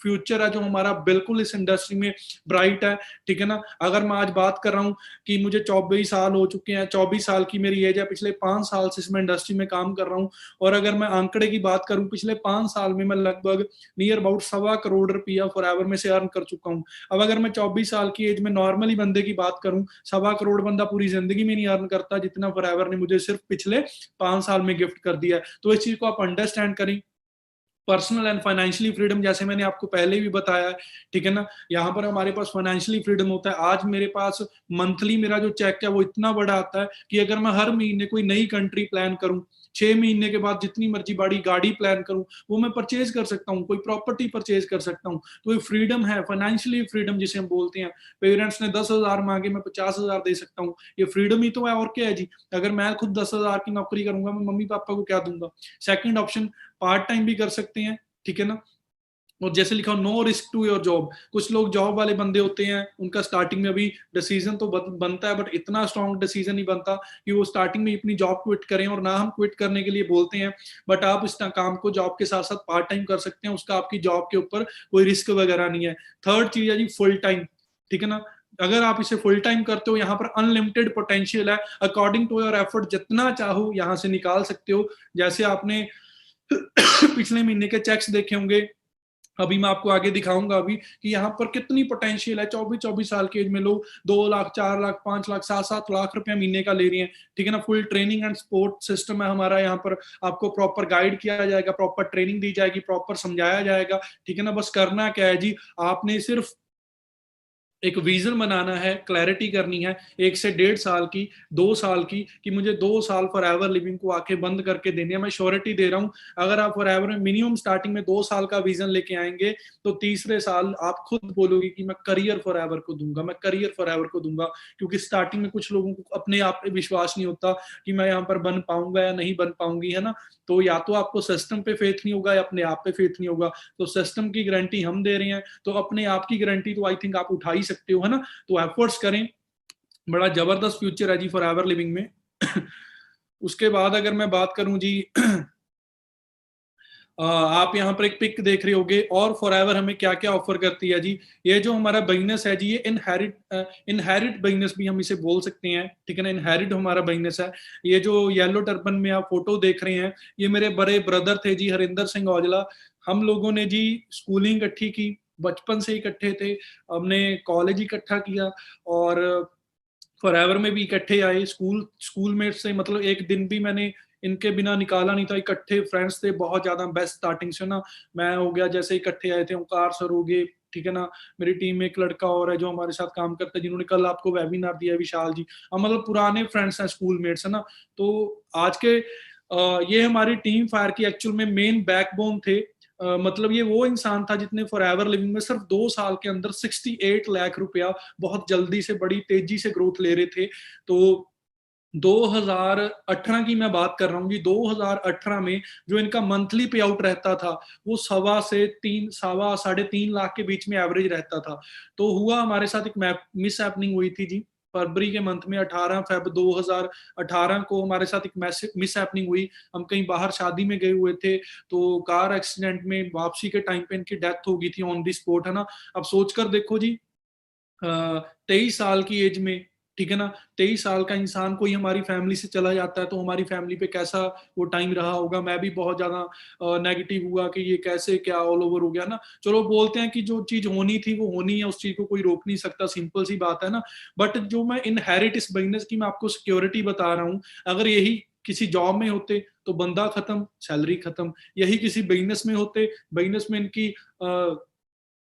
फ्यूचर है जो हमारा बिल्कुल इस इंडस्ट्री में ब्राइट है, ठीक है ना। अगर मैं आज बात कर रहा हूँ कि मुझे 24 साल हो चुके हैं, 24 साल की मेरी एज है, पिछले 5 साल से इसमें इंडस्ट्री में काम कर रहा हूँ। और अगर मैं आंकड़े की बात करूं, पिछले 5 साल में मैं लगभग नियर अबाउट 1.25 करोड़ रुपया फॉरएवर में से अर्न कर चुका हूं। अब अगर मैं 24 साल की एज में नॉर्मली बंदे की बात करूं, 1.25 करोड़ बंदा पूरी जिंदगी में नहीं अर्न करता जितना फॉरएवर ने मुझे सिर्फ पिछले 5 साल में गिफ्ट कर दिया है। तो इस चीज को आप अंडरस्टैंड करें। पर्सनल एंड फाइनेंशियली फ्रीडम, जैसे मैंने आपको पहले भी बताया है, ठीक है ना। यहाँ पर हमारे पास फाइनेंशियली फ्रीडम होता है। आज मेरे पास मंथली मेरा जो चेक है वो इतना बड़ा आता है कि अगर मैं हर महीने कोई नई कंट्री प्लान करूं, 6 महीने के बाद जितनी मर्जी बड़ी गाड़ी प्लान करूं, वो मैं परचेज कर सकता हूं, कोई प्रॉपर्टी परचेज कर सकता हूं। तो ये फ्रीडम है, फाइनेंशियली फ्रीडम जिसे हम बोलते हैं। पेरेंट्स ने 10,000 मांगे, मैं 50,000 दे सकता हूँ, ये फ्रीडम ही तो है, और क्या है जी। अगर मैं खुद 10,000 की नौकरी करूंगा, मैं मम्मी पापा को क्या दूंगा। सेकंड ऑप्शन, पार्ट टाइम भी कर सकते हैं, ठीक है ना। और जैसे लिखा हो no risk to your job, कुछ लोग जॉब वाले बंदे होते हैं, उनका स्टार्टिंग में अभी डिसीजन तो बनता है, बट इतना स्ट्रॉन्ग डिसीजन नहीं बनता कि वो स्टार्टिंग में अपनी जॉब क्विट करें, और ना हम क्विट करने के लिए बोलते हैं, बट आप इस काम को जॉब के साथ साथ पार्ट टाइम कर सकते हैं, उसका आपकी जॉब के ऊपर कोई रिस्क वगैरह नहीं है। थर्ड चीज है जी फुल टाइम, ठीक है ना, अगर आप इसे फुल टाइम करते हो, यहाँ पर अनलिमिटेड पोटेंशियल है, अकॉर्डिंग टू योर एफर्ट जितना चाहो यहाँ से निकाल सकते हो। जैसे आपने पिछले महीने के चेक्स देखे होंगे, अभी मैं आपको आगे दिखाऊंगा अभी कि यहाँ पर कितनी पोटेंशियल है। 24 साल की एज में लोग 2 लाख 4 लाख 5 लाख 7 लाख रुपए महीने का ले रही हैं, ठीक है ना। Full training and support system है हमारा, यहाँ पर आपको प्रॉपर गाइड किया जाएगा, प्रॉपर ट्रेनिंग दी जाएगी, प्रॉपर समझाया जाएगा, ठीक है ना। बस करना क्या है जी, आपने सिर्फ एक विजन बनाना है, क्लैरिटी करनी है 1 से 1.5 साल की, 2 साल की, कि मुझे 2 साल फॉर एवर लिविंग को आके बंद करके देनी है। मैं श्योरिटी दे रहा हूँ, अगर आप फॉर एवर में मिनिमम स्टार्टिंग में 2 साल का विजन लेके आएंगे, तो तीसरे साल आप खुद बोलोगे कि मैं करियर फॉर एवर को दूंगा, मैं करियर फॉर एवर को दूंगा। क्योंकि स्टार्टिंग में कुछ लोगों को अपने आप पे विश्वास नहीं होता कि मैं यहाँ पर बन पाऊंगा या नहीं बन पाऊंगी, है ना। तो या तो आपको सिस्टम पे फेथ नहीं होगा या अपने आप पे फेथ नहीं होगा। तो सिस्टम की गारंटी हम दे रहे हैं, तो अपने आप की गारंटी तो आई थिंक आप उठा ही सकते हो, है ना। तो एफर्ट्स करें, बड़ा जबरदस्त फ्यूचर है जी फॉर एवर लिविंग में। उसके बाद अगर मैं बात करूं जी, आप यहाँ पर एक पिक देख रहे होगे, और फॉरएवर हमें क्या क्या ऑफर करती है जी। ये जो हमारा बिजनेस है जी, ये इनहेरिट बिजनेस भी हम इसे बोल सकते हैं, ठीक है ना। इनहेरिट हमारा बिजनेस है। ये जो येलो टर्बन में आप फोटो देख रहे हैं, ये मेरे बड़े ब्रदर थे जी, हरिंदर सिंह औजला। हम लोगों ने जी स्कूलिंग इकट्ठी की, बचपन से इकट्ठे थे, हमने कॉलेज इकट्ठा किया, और फॉरएवर में भी इकट्ठे आए। स्कूल मेट से मतलब एक दिन भी मैंने इनके बिना निकाला नहीं था। इकट्ठे फ्रेंड्स थे बहुत ज्यादा, बेस्ट स्टार्टिंग से ना। मैं हो गया, जैसे इकट्ठे आए थे, ओंकार सर हो गए, ठीक है ना। मेरी टीम में एक लड़का और है जो हमारे साथ काम करता है, जिन्होंने कल आपको वेबिनार दिया, विशाल जी। हम मतलब पुराने फ्रेंड्स हैं, स्कूल मेट्स है ना। तो आज के ये हमारी टीम फायर की एक्चुअल में मेन बैकबोन थे। मतलब ये वो इंसान था जितने फॉर एवर लिविंग में सिर्फ 2 साल के अंदर 68 लाख रुपया बहुत जल्दी से, बड़ी तेजी से ग्रोथ ले रहे थे। तो 2018 की मैं बात कर रहा हूँ जी। 2018 में जो इनका मंथली पे आउट रहता था, वो 3.5 से 3.5 के बीच में एवरेज रहता था। तो हुआ हमारे साथ एक मिस हैपनिंग हुई थी जी, फरवरी के मंथ में 18 फेब 2018 को हमारे साथ एक मिस हैपनिंग हुई। हम कहीं बाहर शादी में गए हुए थे, तो कार एक्सीडेंट में वापसी के टाइम पे इनकी डेथ हो गई थी ऑन दी स्पॉट, है ना। अब सोचकर देखो जी, 23 साल की एज में, ठीक है ना, 23 साल का इंसान कोई हमारी फैमिली से चला जाता है, तो हमारी फैमिली पे कैसा वो टाइम रहा होगा। मैं भी बहुत ज्यादा नेगेटिव हुआ कि ये कैसे क्या ऑल ओवर हो गया ना। चलो बोलते हैं कि जो चीज होनी थी वो होनी है, उस चीज को कोई रोक नहीं सकता, सिंपल सी बात है ना। बट जो मैं इनहेरिट इस बिजनेस की मैं आपको सिक्योरिटी बता रहा हूँ, अगर यही किसी जॉब में होते तो बंदा खत्म, सैलरी खत्म। यही किसी बिजनेस में होते, बिजनेस में इनकी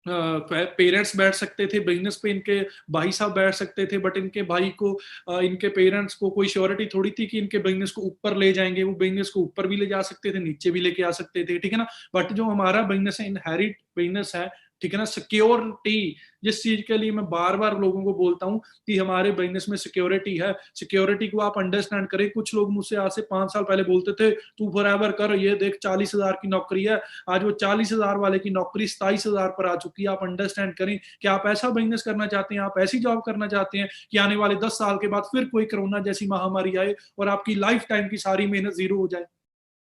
पेरेंट्स बैठ सकते थे, बिजनेस पे इनके भाई साहब बैठ सकते थे, बट इनके भाई को इनके पेरेंट्स को कोई श्योरिटी थोड़ी थी कि इनके बिजनेस को ऊपर ले जाएंगे। वो बिजनेस को ऊपर भी ले जा सकते थे, नीचे भी लेके आ सकते थे, ठीक है ना। बट जो हमारा बिजनेस है, इनहेरिट बिजनेस है, ठीक है ना। सिक्योरिटी, जिस चीज के लिए मैं बार बार लोगों को बोलता हूँ कि हमारे बिजनेस में सिक्योरिटी है, सिक्योरिटी को आप अंडरस्टैंड करें। कुछ लोग मुझसे आज से 5 साल पहले बोलते थे तू फॉरएवर कर, ये देख 40,000 की नौकरी है। आज वो 40,000 वाले की नौकरी 27,000 पर आ चुकी है। आप अंडरस्टैंड करें कि आप ऐसा बिजनेस करना चाहते हैं, आप ऐसी जॉब करना चाहते हैं कि आने वाले 10 साल के बाद फिर कोई कोरोना जैसी महामारी आए और आपकी लाइफ टाइम की सारी मेहनत जीरो हो जाए।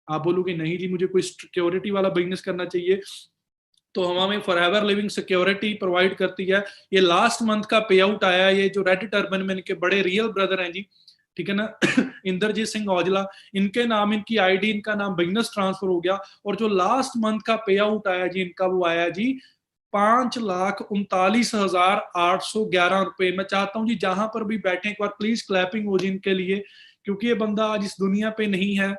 आप बोलोगे नहीं जी, मुझे कोई सिक्योरिटी वाला बिजनेस करना चाहिए। तो हमें फॉरएवर लिविंग सिक्योरिटी प्रोवाइड करती है। ये लास्ट मंथ का पे आउट आया, ये जो रेड टर्बन में इनके बड़े रियल ब्रदर हैं जी, ठीक है ना, इंद्रजीत सिंह औजला, इनके नाम, इनकी आईडी, इनका नाम बिजनेस ट्रांसफर हो गया। और जो लास्ट मंथ का पे आउट आया जी इनका, वो आया जी 5,39,811 रुपए। मैं चाहता हूं जी जहां पर भी बैठे एक बार प्लीज क्लैपिंग हो जी इनके लिए, क्योंकि ये बंदा आज इस दुनिया पे नहीं है,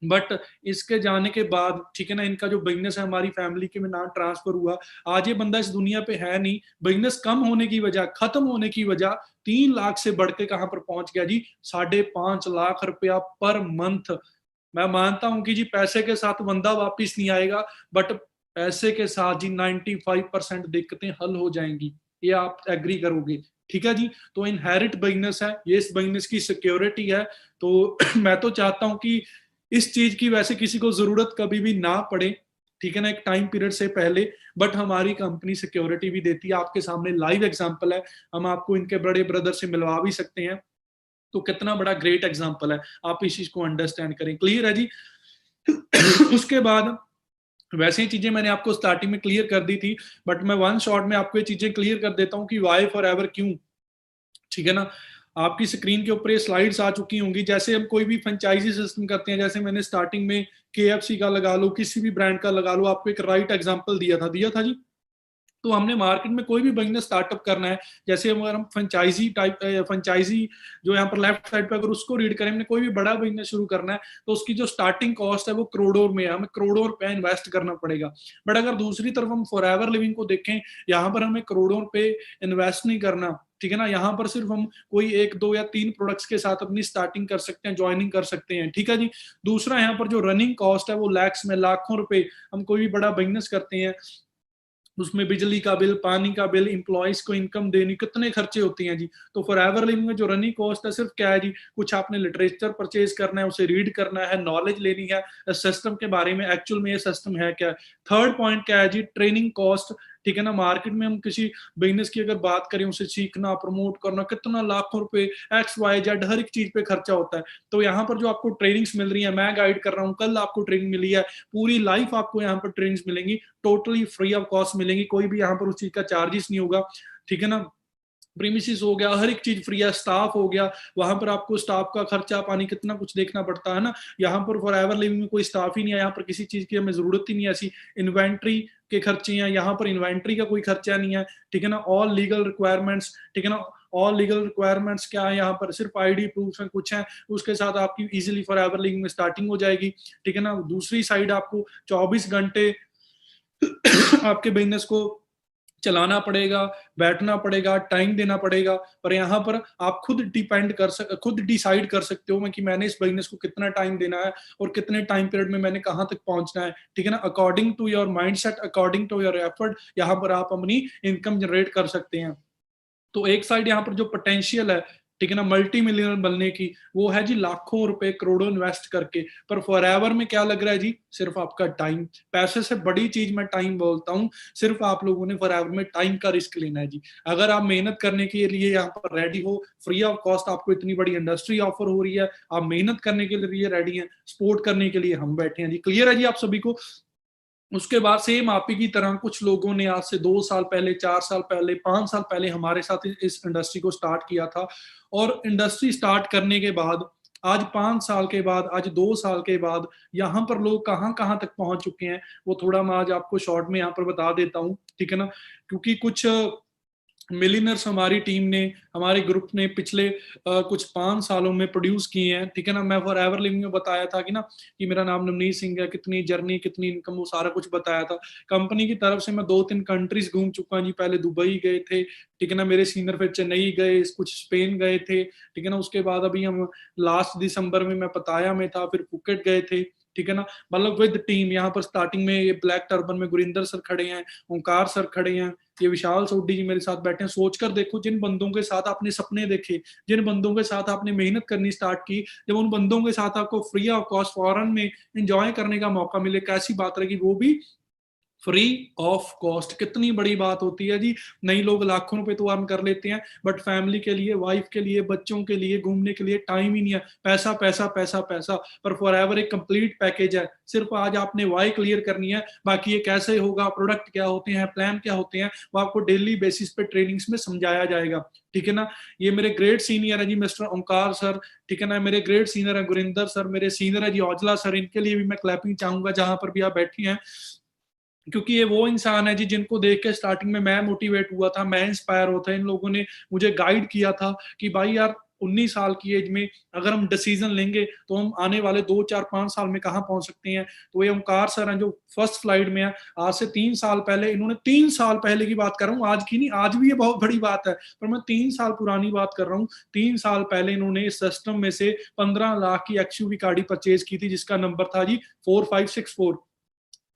बट इसके जाने के बाद, ठीक है ना, इनका जो बिजनेस है हमारी फैमिली के में नाम ट्रांसफर हुआ। आज ये बंदा इस दुनिया पे है नहीं, बिजनेस कम होने की वजह, खत्म होने की वजह 3 लाख से बढ़ के कहां पर पहुंच गया जी, 5.5 लाख रुपया पर मंथ। मैं मानता हूं कि जी पैसे के साथ बंदा वापिस नहीं आएगा, बट पैसे के साथ जी 95% दिक्कतें हल हो जाएंगी, ये आप एग्री करोगे, ठीक है जी। तो इनहेरिट बिजनेस है ये, इस बिजनेस की सिक्योरिटी है। तो मैं तो चाहता हूं कि इस चीज की वैसे किसी को जरूरत कभी भी ना पड़े, ठीक है ना, एक टाइम पीरियड से पहले, बट हमारी कंपनी सिक्योरिटी भी देती है। आपके सामने लाइव एग्जांपल है, हम आपको इनके बड़े ब्रदर से मिलवा भी सकते हैं, तो कितना बड़ा ग्रेट एग्जांपल है, आप इस चीज को अंडरस्टैंड करें। क्लियर है जी। उसके बाद वैसे ही चीजें मैंने आपको स्टार्टिंग में क्लियर कर दी थी, बट मैं वन शॉट में आपको ये चीजें क्लियर कर देता हूँ कि वाई फॉर एवर क्यों, ठीक है ना। आपकी स्क्रीन के ऊपर ये स्लाइड्स आ चुकी होंगी। जैसे हम कोई भी फ्रेंचाइजी सिस्टम करते हैं, जैसे मैंने स्टार्टिंग में KFC का लगा लो, किसी भी ब्रांड का लगा लो, आपको एक राइट एग्जांपल दिया था जी। तो हमने मार्केट में कोई भी बिजनेस स्टार्टअप करना है, जैसे अगर हम फ्रेंचाइजी जो यहाँ पर लेफ्ट साइड पे अगर उसको रीड करें, हमने कोई भी बड़ा बिजनेस शुरू करना है तो उसकी जो स्टार्टिंग कॉस्ट है वो करोड़ों में है, हमें करोड़ों रुपया इन्वेस्ट करना पड़ेगा। बट अगर दूसरी तरफ हम फॉर एवर लिविंग को देखें, यहाँ पर हमें करोड़ों रुपए इन्वेस्ट नहीं करना, ठीक है ना। यहाँ पर सिर्फ हम कोई 1, 2 या 3 प्रोडक्ट्स के साथ अपनी स्टार्टिंग कर सकते हैं, ज्वाइनिंग कर सकते हैं, ठीक है जी। दूसरा, यहाँ पर जो रनिंग कॉस्ट है वो लैक्स में, लाखों रुपए, हम कोई भी बड़ा बिजनेस करते हैं उसमें बिजली का बिल, पानी का बिल, इंप्लॉइज को इनकम देनी, कितने खर्चे होती हैं जी। तो फॉर एवर लिविंग में जो रनिंग कॉस्ट है सिर्फ क्या है जी, कुछ आपने लिटरेचर परचेज करना है, उसे रीड करना है, नॉलेज लेनी है सिस्टम के बारे में, एक्चुअल में ये सिस्टम है क्या। थर्ड पॉइंट क्या है जी, ट्रेनिंग कॉस्ट, ठीक है ना। मार्केट में हम किसी बिजनेस की अगर बात करें, उसे सीखना, प्रमोट करना, कितना लाखों रुपए XYZ हर एक चीज पे खर्चा होता है। तो यहाँ पर जो आपको ट्रेनिंग्स मिल रही है, मैं गाइड कर रहा हूँ, कल आपको ट्रेनिंग मिली है, पूरी लाइफ आपको यहाँ पर ट्रेनिंग्स मिलेंगी, टोटली फ्री ऑफ कॉस्ट मिलेंगी, कोई भी यहाँ पर उस चीज का चार्जेस नहीं होगा, ठीक है ना। प्रीमिसिस हो गया, हर एक चीज फ्री है, स्टाफ हो गया, वहां पर आपको स्टाफ का खर्चा पानी कितना कुछ देखना पड़ता है ना। यहाँ पर फॉर एवर लिविंग में कोई स्टाफ ही नहीं है, यहाँ पर किसी चीज की हमें जरूरत ही नहीं है ऐसी। इन्वेंट्री के खर्चे हैं, यहाँ पर इन्वेंट्री का कोई खर्चा नहीं है, ठीक है ना। ऑल लीगल रिक्वायरमेंट्स, ठीक है ना। ऑल लीगल रिक्वायरमेंट्स क्या है, यहाँ पर सिर्फ ID प्रूफ है, कुछ है, उसके साथ आपकी इजीली फॉर एवर लिविंग में स्टार्टिंग हो जाएगी, ठीक है ना। दूसरी साइड आपको 24 घंटे आपके बिजनेस को चलाना पड़ेगा, बैठना पड़ेगा, टाइम देना पड़ेगा, पर यहाँ पर आप खुद डिसाइड कर सकते हो कि मैंने इस बिजनेस को कितना टाइम देना है और कितने टाइम पीरियड में मैंने कहाँ तक पहुंचना है, ठीक है ना। According to your mindset, according to your effort, यहाँ पर आप अपनी इनकम जनरेट कर सकते हैं। तो एक साइड यहाँ पर जो पोटेंशियल है, ठीक है ना, मल्टी मिलियनर बनने की, वो है जी लाखों रुपए, करोड़ों इन्वेस्ट करके। पर फॉर एवर में क्या लग रहा है जी, सिर्फ आपका टाइम। पैसे से बड़ी चीज मैं टाइम बोलता हूँ, सिर्फ आप लोगों ने फॉर एवर में टाइम का रिस्क लेना है जी। अगर आप मेहनत करने के लिए यहाँ पर रेडी हो, फ्री ऑफ कॉस्ट आपको इतनी बड़ी इंडस्ट्री ऑफर हो रही है, आप मेहनत करने के लिए रेडी हैं, सपोर्ट करने के लिए हम बैठे हैं जी। क्लियर है जी आप सभी को। उसके बाद सेम आप ही की तरह कुछ लोगों ने आज से 2 साल पहले, 4 साल पहले, 5 साल पहले हमारे साथ इस इंडस्ट्री को स्टार्ट किया था, और इंडस्ट्री स्टार्ट करने के बाद आज 5 साल के बाद, आज 2 साल के बाद यहाँ पर लोग कहाँ कहाँ तक पहुंच चुके हैं, वो थोड़ा मैं आज आपको शॉर्ट में यहाँ पर बता देता हूँ, ठीक है ना। क्योंकि कुछ मिलियनर्स हमारी टीम ने, हमारे ग्रुप ने पिछले कुछ 5 सालों में प्रोड्यूस किए हैं, ठीक है ना। मैं फॉर एवर लिविंग में बताया था कि ना कि मेरा नाम नवनीत सिंह है, कितनी जर्नी, कितनी इनकम, वो सारा कुछ बताया था। कंपनी की तरफ से मैं 2-3 कंट्रीज घूम चुका जी। पहले दुबई गए थे, ठीक है ना, मेरे सीनियर, फिर चेन्नई गए, कुछ स्पेन गए थे, ठीक है ना। उसके बाद अभी हम लास्ट दिसंबर में मैं पताया में था, फिर फुकेट गए थे, ठीक है ना। मतलब विद टीम, यहाँ पर स्टार्टिंग में ये ब्लैक टर्बन में गुरिंदर सर खड़े हैं, ओंकार सर खड़े हैं, ये विशाल सोडी जी मेरे साथ बैठे हैं। सोचकर देखो, जिन बंदों के साथ आपने सपने देखे, जिन बंदों के साथ आपने मेहनत करनी स्टार्ट की, जब उन बंदों के साथ आपको फ्री ऑफ कॉस्ट फॉरेन में एंजॉय करने का मौका मिले, कैसी बात रहेगी, वो भी फ्री ऑफ कॉस्ट। कितनी बड़ी बात होती है जी। नई लोग लाखों रुपए तो अर्न कर लेते हैं, बट फैमिली के लिए, वाइफ के लिए, बच्चों के लिए, घूमने के लिए टाइम ही नहीं है। पैसा पैसा पैसा पैसा। पर फॉर एवर एक कंप्लीट पैकेज है, सिर्फ आज आपने वाई क्लियर करनी है, बाकी ये कैसे होगा, प्रोडक्ट क्या होते हैं, प्लान क्या होते हैं, वो आपको डेली बेसिस पे ट्रेनिंग्स में समझाया जाएगा, ठीक है ना। ये मेरे ग्रेट सीनियर है जी मिस्टर ओंकार सर, ठीक है ना। मेरे ग्रेट सीनियर है गुरिंदर सर, मेरे सीनियर है जी औजला सर। इनके लिए भी मैं क्लैपिंग चाहूंगा जहां पर भी आप बैठी हैं, क्योंकि ये वो इंसान है जी जिनको देख के स्टार्टिंग में मैं मोटिवेट हुआ था, मैं इंस्पायर होता। इन लोगों ने मुझे गाइड किया था कि भाई यार 19 साल की एज में अगर हम डिसीजन लेंगे तो हम आने वाले 2, 4, 5 साल में कहाँ पहुंच सकते हैं। तो ये ओंकार सर हैं जो फर्स्ट फ्लाइट में है, आज से 3 साल पहले, इन्होंने 3 साल पहले की बात कर रहा हूँ, आज की नहीं, आज भी ये बहुत बड़ी बात है, पर मैं 3 साल पुरानी बात कर रहा हूँ। 3 साल पहले इन्होंने इस सिस्टम में से 15 लाख की XUV गाड़ी परचेज की थी, जिसका नंबर था जी 4564।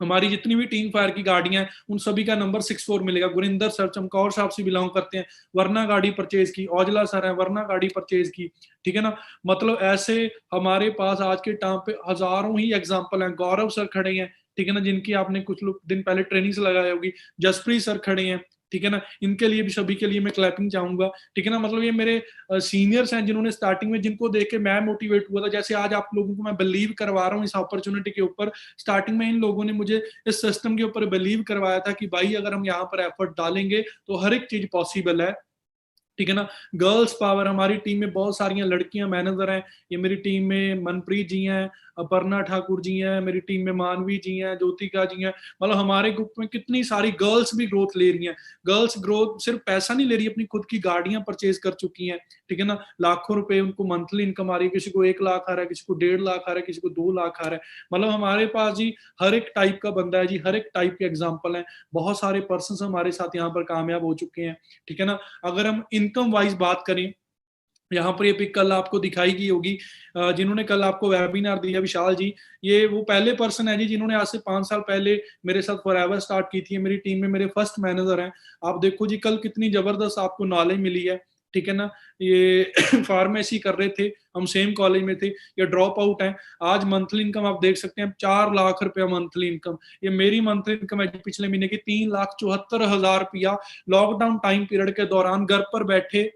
हमारी जितनी भी टीम फायर की गाड़ियां हैं उन सभी का नंबर 64 मिलेगा। गुरिंदर सर चमकौर साहब से बिलोंग करते हैं, वरना गाड़ी परचेज की। औजला सर है, वरना गाड़ी परचेज की, ठीक है ना। मतलब ऐसे हमारे पास आज के टाइम पे हजारों ही एग्जांपल हैं। गौरव सर खड़े हैं, ठीक है ना, जिनकी आपने कुछ लोग दिन पहले ट्रेनिंग्स लगाई होगी, जसप्रीत सर खड़े हैं, ठीक है ना, इनके लिए भी सभी के लिए मैं क्लैपिंग चाहूंगा, ठीक है ना। मतलब ये मेरे सीनियर्स हैं जिन्होंने स्टार्टिंग में, जिनको देख के मैं मोटिवेट हुआ था, जैसे आज आप लोगों को मैं बिलीव करवा रहा हूँ इस अपॉर्चुनिटी के ऊपर। स्टार्टिंग में इन लोगों ने मुझे इस सिस्टम के ऊपर बिलीव करवाया था कि भाई अगर हम यहाँ पर एफर्ट डालेंगे तो हर एक चीज पॉसिबल है, ठीक है ना। गर्ल्स पावर, हमारी टीम में बहुत सारी लड़कियां मैनेजर हैं। ये मेरी टीम में मनप्रीत जी हैं, अपर्णा ठाकुर जी हैं, मेरी टीम में मानवी जी हैं, ज्योतिका जी हैं। मतलब हमारे ग्रुप में कितनी सारी गर्ल्स भी ग्रोथ ले रही हैं। गर्ल्स ग्रोथ सिर्फ पैसा नहीं ले रही, अपनी खुद की गाड़ियां परचेज कर चुकी हैं, ठीक है ना। लाखों रुपए उनको मंथली इनकम आ रही है, किसी को 1 लाख आ रहा है, किसी को 1.5 लाख आ रहा है, किसी को 2 लाख आ रहा है। मतलब हमारे पास जी हर एक टाइप का बंदा है जी, हर एक टाइप के एग्जाम्पल है। बहुत सारे पर्सन हमारे साथ यहाँ पर कामयाब हो चुके हैं, ठीक है ना। अगर हम इनकम वाइज बात करें, यहाँ पर ये पिक कल आपको दिखाई गई होगी, जिन्होंने कल आपको वेबिनार दिया, विशाल जी, ये वो पहले पर्सन है जी जिन्होंने आज से 5 साल पहले मेरे साथ फॉरएवर स्टार्ट की थी। मेरी टीम में मेरे फर्स्ट मैनेजर हैं। आप देखो जी कल कितनी जबरदस्त आपको नॉलेज मिली है, ठीक है ना। ये फार्मेसी कर रहे थे, हम सेम कॉलेज में थे, ये ड्रॉप आउट है। आज मंथली इनकम आप देख सकते हैं 4 लाख रुपया मंथली इनकम। ये मेरी मंथली इनकम है पिछले महीने की 3,74,000 रुपया, लॉकडाउन टाइम पीरियड के दौरान घर पर बैठे।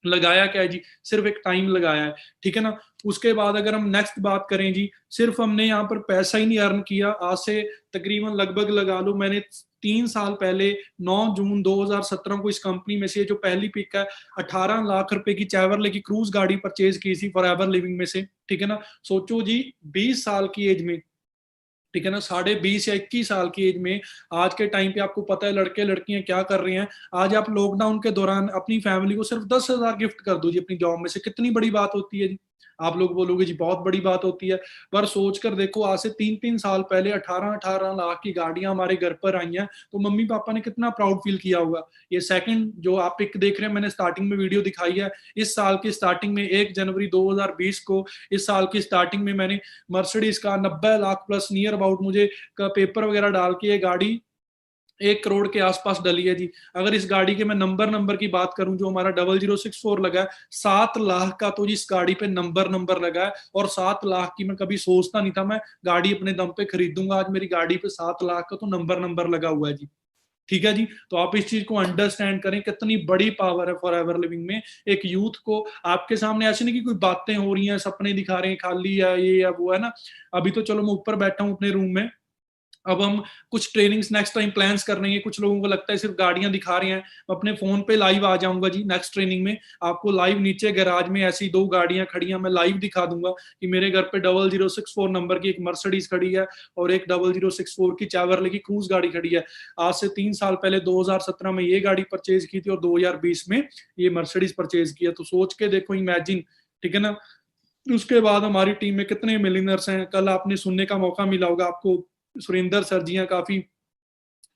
लगाया क्या है जी, सिर्फ एक टाइम लगाया है, ठीक है ना। उसके बाद अगर हम नेक्स्ट बात करें जी, सिर्फ हमने यहाँ पर पैसा ही नहीं अर्न किया। आज से तकरीबन लगभग लगा लो, मैंने 3 साल पहले 9 जून 2017 को इस कंपनी में से जो पहली पिक है 18 लाख रुपए की चैवरले की क्रूज गाड़ी परचेज की थी फॉरएवर लिविंग में से, ठीक है ना। सोचो जी 20 साल की एज में, ठीक है ना, 20.5 या 21 साल की एज में, आज के टाइम पे आपको पता है लड़के लड़कियां क्या कर रहे हैं। आज आप लॉकडाउन के दौरान अपनी फैमिली को सिर्फ 10,000 गिफ्ट कर दो जी अपनी जॉब में से, कितनी बड़ी बात होती है जी। आप लोग बोलोगे जी बहुत बड़ी बात होती है, पर सोच कर देखो आज से 3-3 साल पहले 18-18 लाख की गाड़ियां हमारे घर पर आई हैं, तो मम्मी पापा ने कितना प्राउड फील किया होगा। ये सेकंड जो आप पिक देख रहे हैं, मैंने स्टार्टिंग में वीडियो दिखाई है, इस साल की स्टार्टिंग में 1 जनवरी 2020 को, इस साल की स्टार्टिंग में मैंने मर्सिडीज का 90 लाख प्लस नियर अबाउट मुझे का पेपर वगैरह डाल के ये गाड़ी 1 करोड़ के आसपास डली है जी। अगर इस गाड़ी के मैं नंबर की बात करूं, जो हमारा 0064 लगा है, 7 लाख का तो जी इस गाड़ी पे नंबर लगा है। और 7 लाख की मैं कभी सोचता नहीं था मैं गाड़ी अपने दम पे खरीदूंगा, आज मेरी गाड़ी पे 7 लाख का तो नंबर लगा हुआ है जी, ठीक है जी। तो आप इस चीज को अंडरस्टैंड करें, कितनी बड़ी पावर है फॉरएवर लिविंग में। एक यूथ को आपके सामने ऐसे नहीं कि कोई बातें हो रही हैं, सपने दिखा रहे हैं खाली, या ये या वो है ना। अभी तो चलो मैं ऊपर बैठा हूं अपने रूम में, अब हम कुछ ट्रेनिंग्स नेक्स्ट टाइम प्लान्स कर रहे हैं। कुछ लोगों को लगता है सिर्फ गाड़ियां दिखा रहे हैं, मैं अपने फोन पे लाइव आ जाऊंगा जी नेक्स्ट ट्रेनिंग में। आपको लाइव नीचे गैराज में ऐसी 2 गाड़ियां खड़ी हैं, मैं लाइव दिखा दूंगा कि मेरे घर पे 0064 नंबर की एक मर्सिडीज खड़ी है और एक 0064 की चावरले की क्रूज गाड़ी खड़ी है। आज से 3 साल पहले 2017 में ये गाड़ी परचेज की थी और 2020 में ये मर्सिडीज परचेज किया। तो सोच के देखो, इमेजिन, ठीक है ना। उसके बाद हमारी टीम में कितने मिलियनर्स हैं, कल आपने सुनने का मौका मिला होगा आपको, सुरेंद्र सर जी हैं, काफी,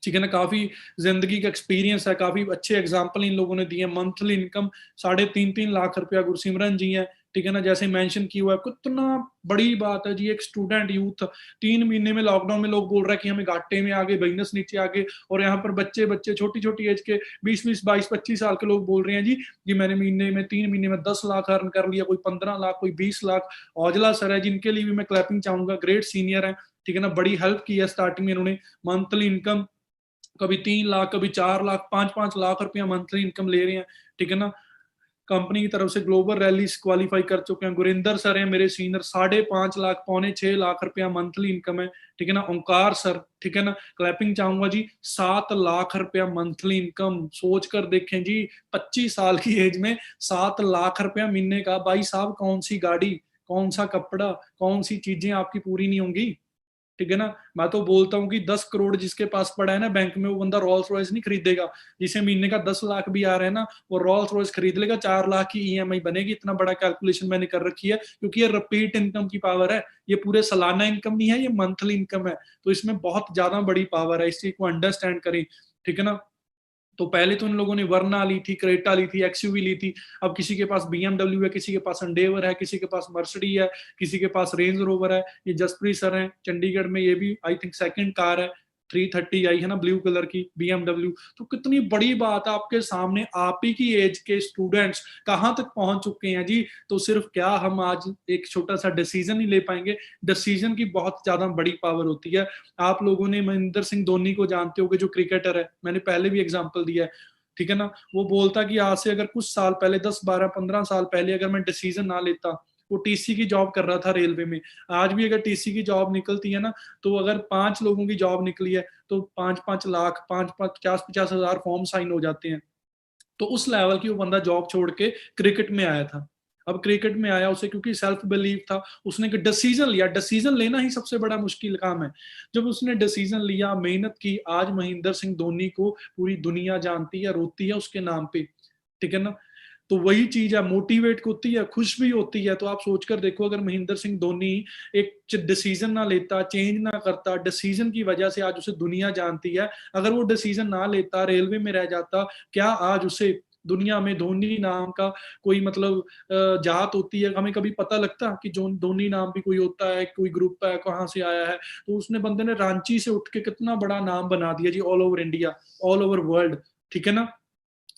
ठीक है ना, काफी जिंदगी का एक्सपीरियंस है, काफी अच्छे एग्जाम्पल इन लोगों ने दिए। मंथली इनकम 3.5-3 लाख रुपया गुरसिमरन जी है, ठीक है ना, जैसे मेंशन किया हुआ है। कितना बड़ी बात है जी, एक स्टूडेंट यूथ 3 महीने में लॉकडाउन में लोग बोल रहे हैं कि हमें घाटे में आगे, बिजनेस नीचे आगे, और यहाँ पर बच्चे बच्चे छोटी छोटी एज के 20-20, 22-25 साल के लोग बोल रहे हैं जी कि मैंने महीने में 3 महीने में 10 लाख अर्न कर लिया, कोई 15 लाख, कोई 20 लाख। औजला सर है जिनके लिए भी मैं क्लैपिंग चाहूंगा, ग्रेट सीनियर है, ठीक है ना, बड़ी हेल्प की है स्टार्टिंग में इन्होंने। मंथली इनकम कभी 3 लाख, कभी 4 लाख, 5-5 लाख रुपया मंथली इनकम ले रहे हैं, ठीक है ना। कंपनी की तरफ से ग्लोबल रैली क्वालिफाई कर चुके हैं। गुरिंदर सर हैं मेरे सीनियर, 5.5 लाख, 5.25 लाख रुपया मंथली इनकम है, ठीक है ना। ओंकार सर, ठीक है ना, क्लैपिंग चाहूंगा जी, 7 लाख रुपया मंथली इनकम। सोच कर देखें जी, 25 साल की एज में 7 लाख रुपया महीने का। भाई साहब, कौन सी गाड़ी, कौन सा कपड़ा, कौन सी चीजें आपकी पूरी नहीं होंगी, ठीक है ना। मैं तो बोलता हूँ कि 10 करोड़ जिसके पास पड़ा है ना बैंक में, वो बंदा रॉल्स रॉयस नहीं खरीदेगा। जिसे महीने का 10 लाख भी आ रहा है ना, वो रॉल्स रॉयस खरीद लेगा, 4 लाख की ईएमआई बनेगी। इतना बड़ा कैलकुलेशन मैंने कर रखी है, क्योंकि ये रिपीट इनकम की पावर है। ये पूरे सालाना इनकम नहीं है, ये मंथली इनकम है। तो इसमें बहुत ज्यादा बड़ी पावर है, इस चीज को अंडरस्टैंड करें, ठीक है ना। तो पहले तो इन लोगों ने वर्ना ली थी, क्रेटा ली थी, एक्सयूवी ली थी। अब किसी के पास बीएमडब्ल्यू है, किसी के पास एंडेवर है, किसी के पास मर्सिडीज है, किसी के पास रेंज रोवर है। ये जसप्रीत सर हैं चंडीगढ़ में, ये भी आई थिंक सेकंड कार है, 330 आई है ना ब्लू कलर की BMW, तो कितनी बड़ी बात है, आपके सामने आप ही की एज के स्टूडेंट्स कहाँ तक पहुंच चुके हैं जी। तो सिर्फ क्या हम आज एक छोटा सा डिसीजन ही ले पाएंगे, डिसीजन की बहुत ज्यादा बड़ी पावर होती है। आप लोगों ने महेंद्र सिंह धोनी को जानते होगे, जो क्रिकेटर है, मैंने पहले भी एग्जाम्पल दिया है, ठीक है ना। वो बोलता कि आज से अगर कुछ साल पहले, 10 12 15 साल पहले अगर मैं डिसीजन ना लेता, वो टीसी की जॉब कर रहा था रेलवे में, आज भी अगर टीसी की जॉब निकलती है ना, तो अगर 5 लोगों की जॉब निकली है तो 5 5 लाख, 5 5 50 50 हजार फॉर्म साइन हो जाते हैं। तो उस लेवल की वो बंदा जॉब छोड़ के क्रिकेट में आया था। अब क्रिकेट में आया उसे क्योंकि सेल्फ बिलीव था, उसने डिसीजन लिया। डिसीजन लेना ही सबसे बड़ा मुश्किल काम है। जब उसने डिसीजन लिया, मेहनत की, आज महेंद्र सिंह धोनी को पूरी दुनिया जानती है, रोती है उसके नाम पे, ठीक है ना। तो वही चीज है, मोटिवेट होती है, खुश भी होती है। तो आप सोचकर देखो, अगर महेंद्र सिंह धोनी एक डिसीजन ना लेता, चेंज ना करता, डिसीजन की वजह से आज उसे दुनिया जानती है, अगर वो डिसीजन ना लेता, रेलवे में रह जाता, क्या आज उसे दुनिया में धोनी नाम का कोई मतलब जात होती है, हमें कभी पता लगता कि जो धोनी नाम भी कोई होता है, कोई ग्रुप है, कहाँ से आया है। तो उसने बंदे ने रांची से उठ के कितना बड़ा नाम बना दिया जी, all over India, all over world, ठीक है ना।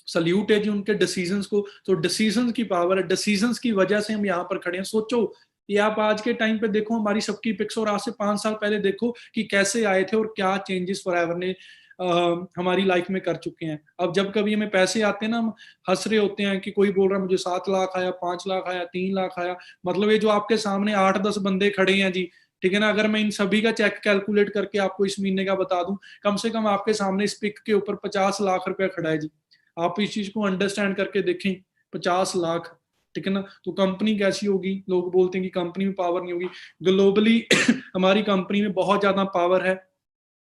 सल्यूट है जी उनके डिसीजंस को। तो डिसीजंस की पावर है, डिसीजंस की वजह से हम यहाँ पर खड़े हैं। सोचो, ये आप आज के टाइम पे देखो हमारी सबकी पिक्स, और आज से 5 साल पहले देखो कि कैसे आए थे और क्या चेंजेस फॉरएवर ने हमारी लाइफ में कर चुके हैं। अब जब कभी हमें पैसे आते हैं ना, हम हंस रहे होते हैं कि कोई बोल रहा है मुझे 7 लाख आया, 5 लाख आया, 3 लाख आया। मतलब ये जो आपके सामने 8 10 बंदे खड़े हैं जी, ठीक है ना, अगर मैं इन सभी का चेक कैलकुलेट करके आपको इस महीने का बता दूं, कम से कम आपके सामने इस पिक के ऊपर 50 लाख रुपया खड़ा है जी। आप इस चीज को अंडरस्टैंड करके देखें, 50 लाख, ठीक है ना। तो कंपनी कैसी होगी, लोग बोलते हैं कि कंपनी में पावर नहीं होगी, ग्लोबली हमारी कंपनी में बहुत ज्यादा पावर है।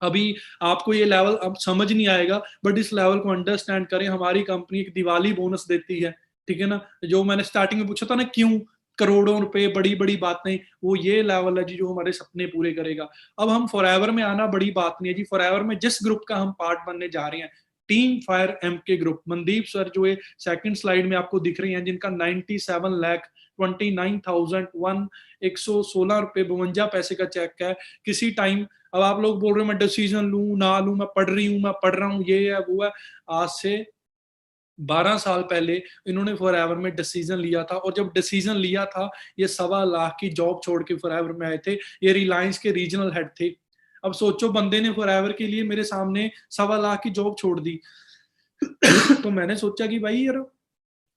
अभी आपको ये लेवल अब समझ नहीं आएगा, बट इस लेवल को अंडरस्टैंड करें। हमारी कंपनी एक दिवाली बोनस देती है, ठीक है ना। जो मैंने स्टार्टिंग में पूछा था ना, क्यों करोड़ों रुपए, बड़ी बड़ी बातें, वो ये लेवल है जी जो हमारे सपने पूरे करेगा। अब हम फॉरएवर में आना बड़ी बात नहीं है जी। फॉरएवर में जिस ग्रुप का हम पार्ट बनने जा रहे हैं, टीम फायर एम के ग्रुप, मनदीप सर जो है सेकंड स्लाइड में आपको दिख रही हैं, जिनका 97,29,001 116 रुपए 52 पैसे का चेक है किसी टाइम। अब आप लोग बोल रहे हो मैं डिसीजन लूं ना लूं, मैं पढ़ रही हूं, मैं पढ़ रहा हूं, ये है वो है। आज से 12 साल पहले इन्होंने फॉरएवर में डिसीजन लिया था, और जब डिसीजन लिया था, ये 1.25 लाख की जॉब छोड़ के फॉरएवर में आए थे। ये रिलायंस के रीजनल हेड थे। अब सोचो, बंदे ने फॉरएवर के लिए मेरे सामने 1.25 लाख की जॉब छोड़ दी। तो मैंने सोचा कि भाई यार,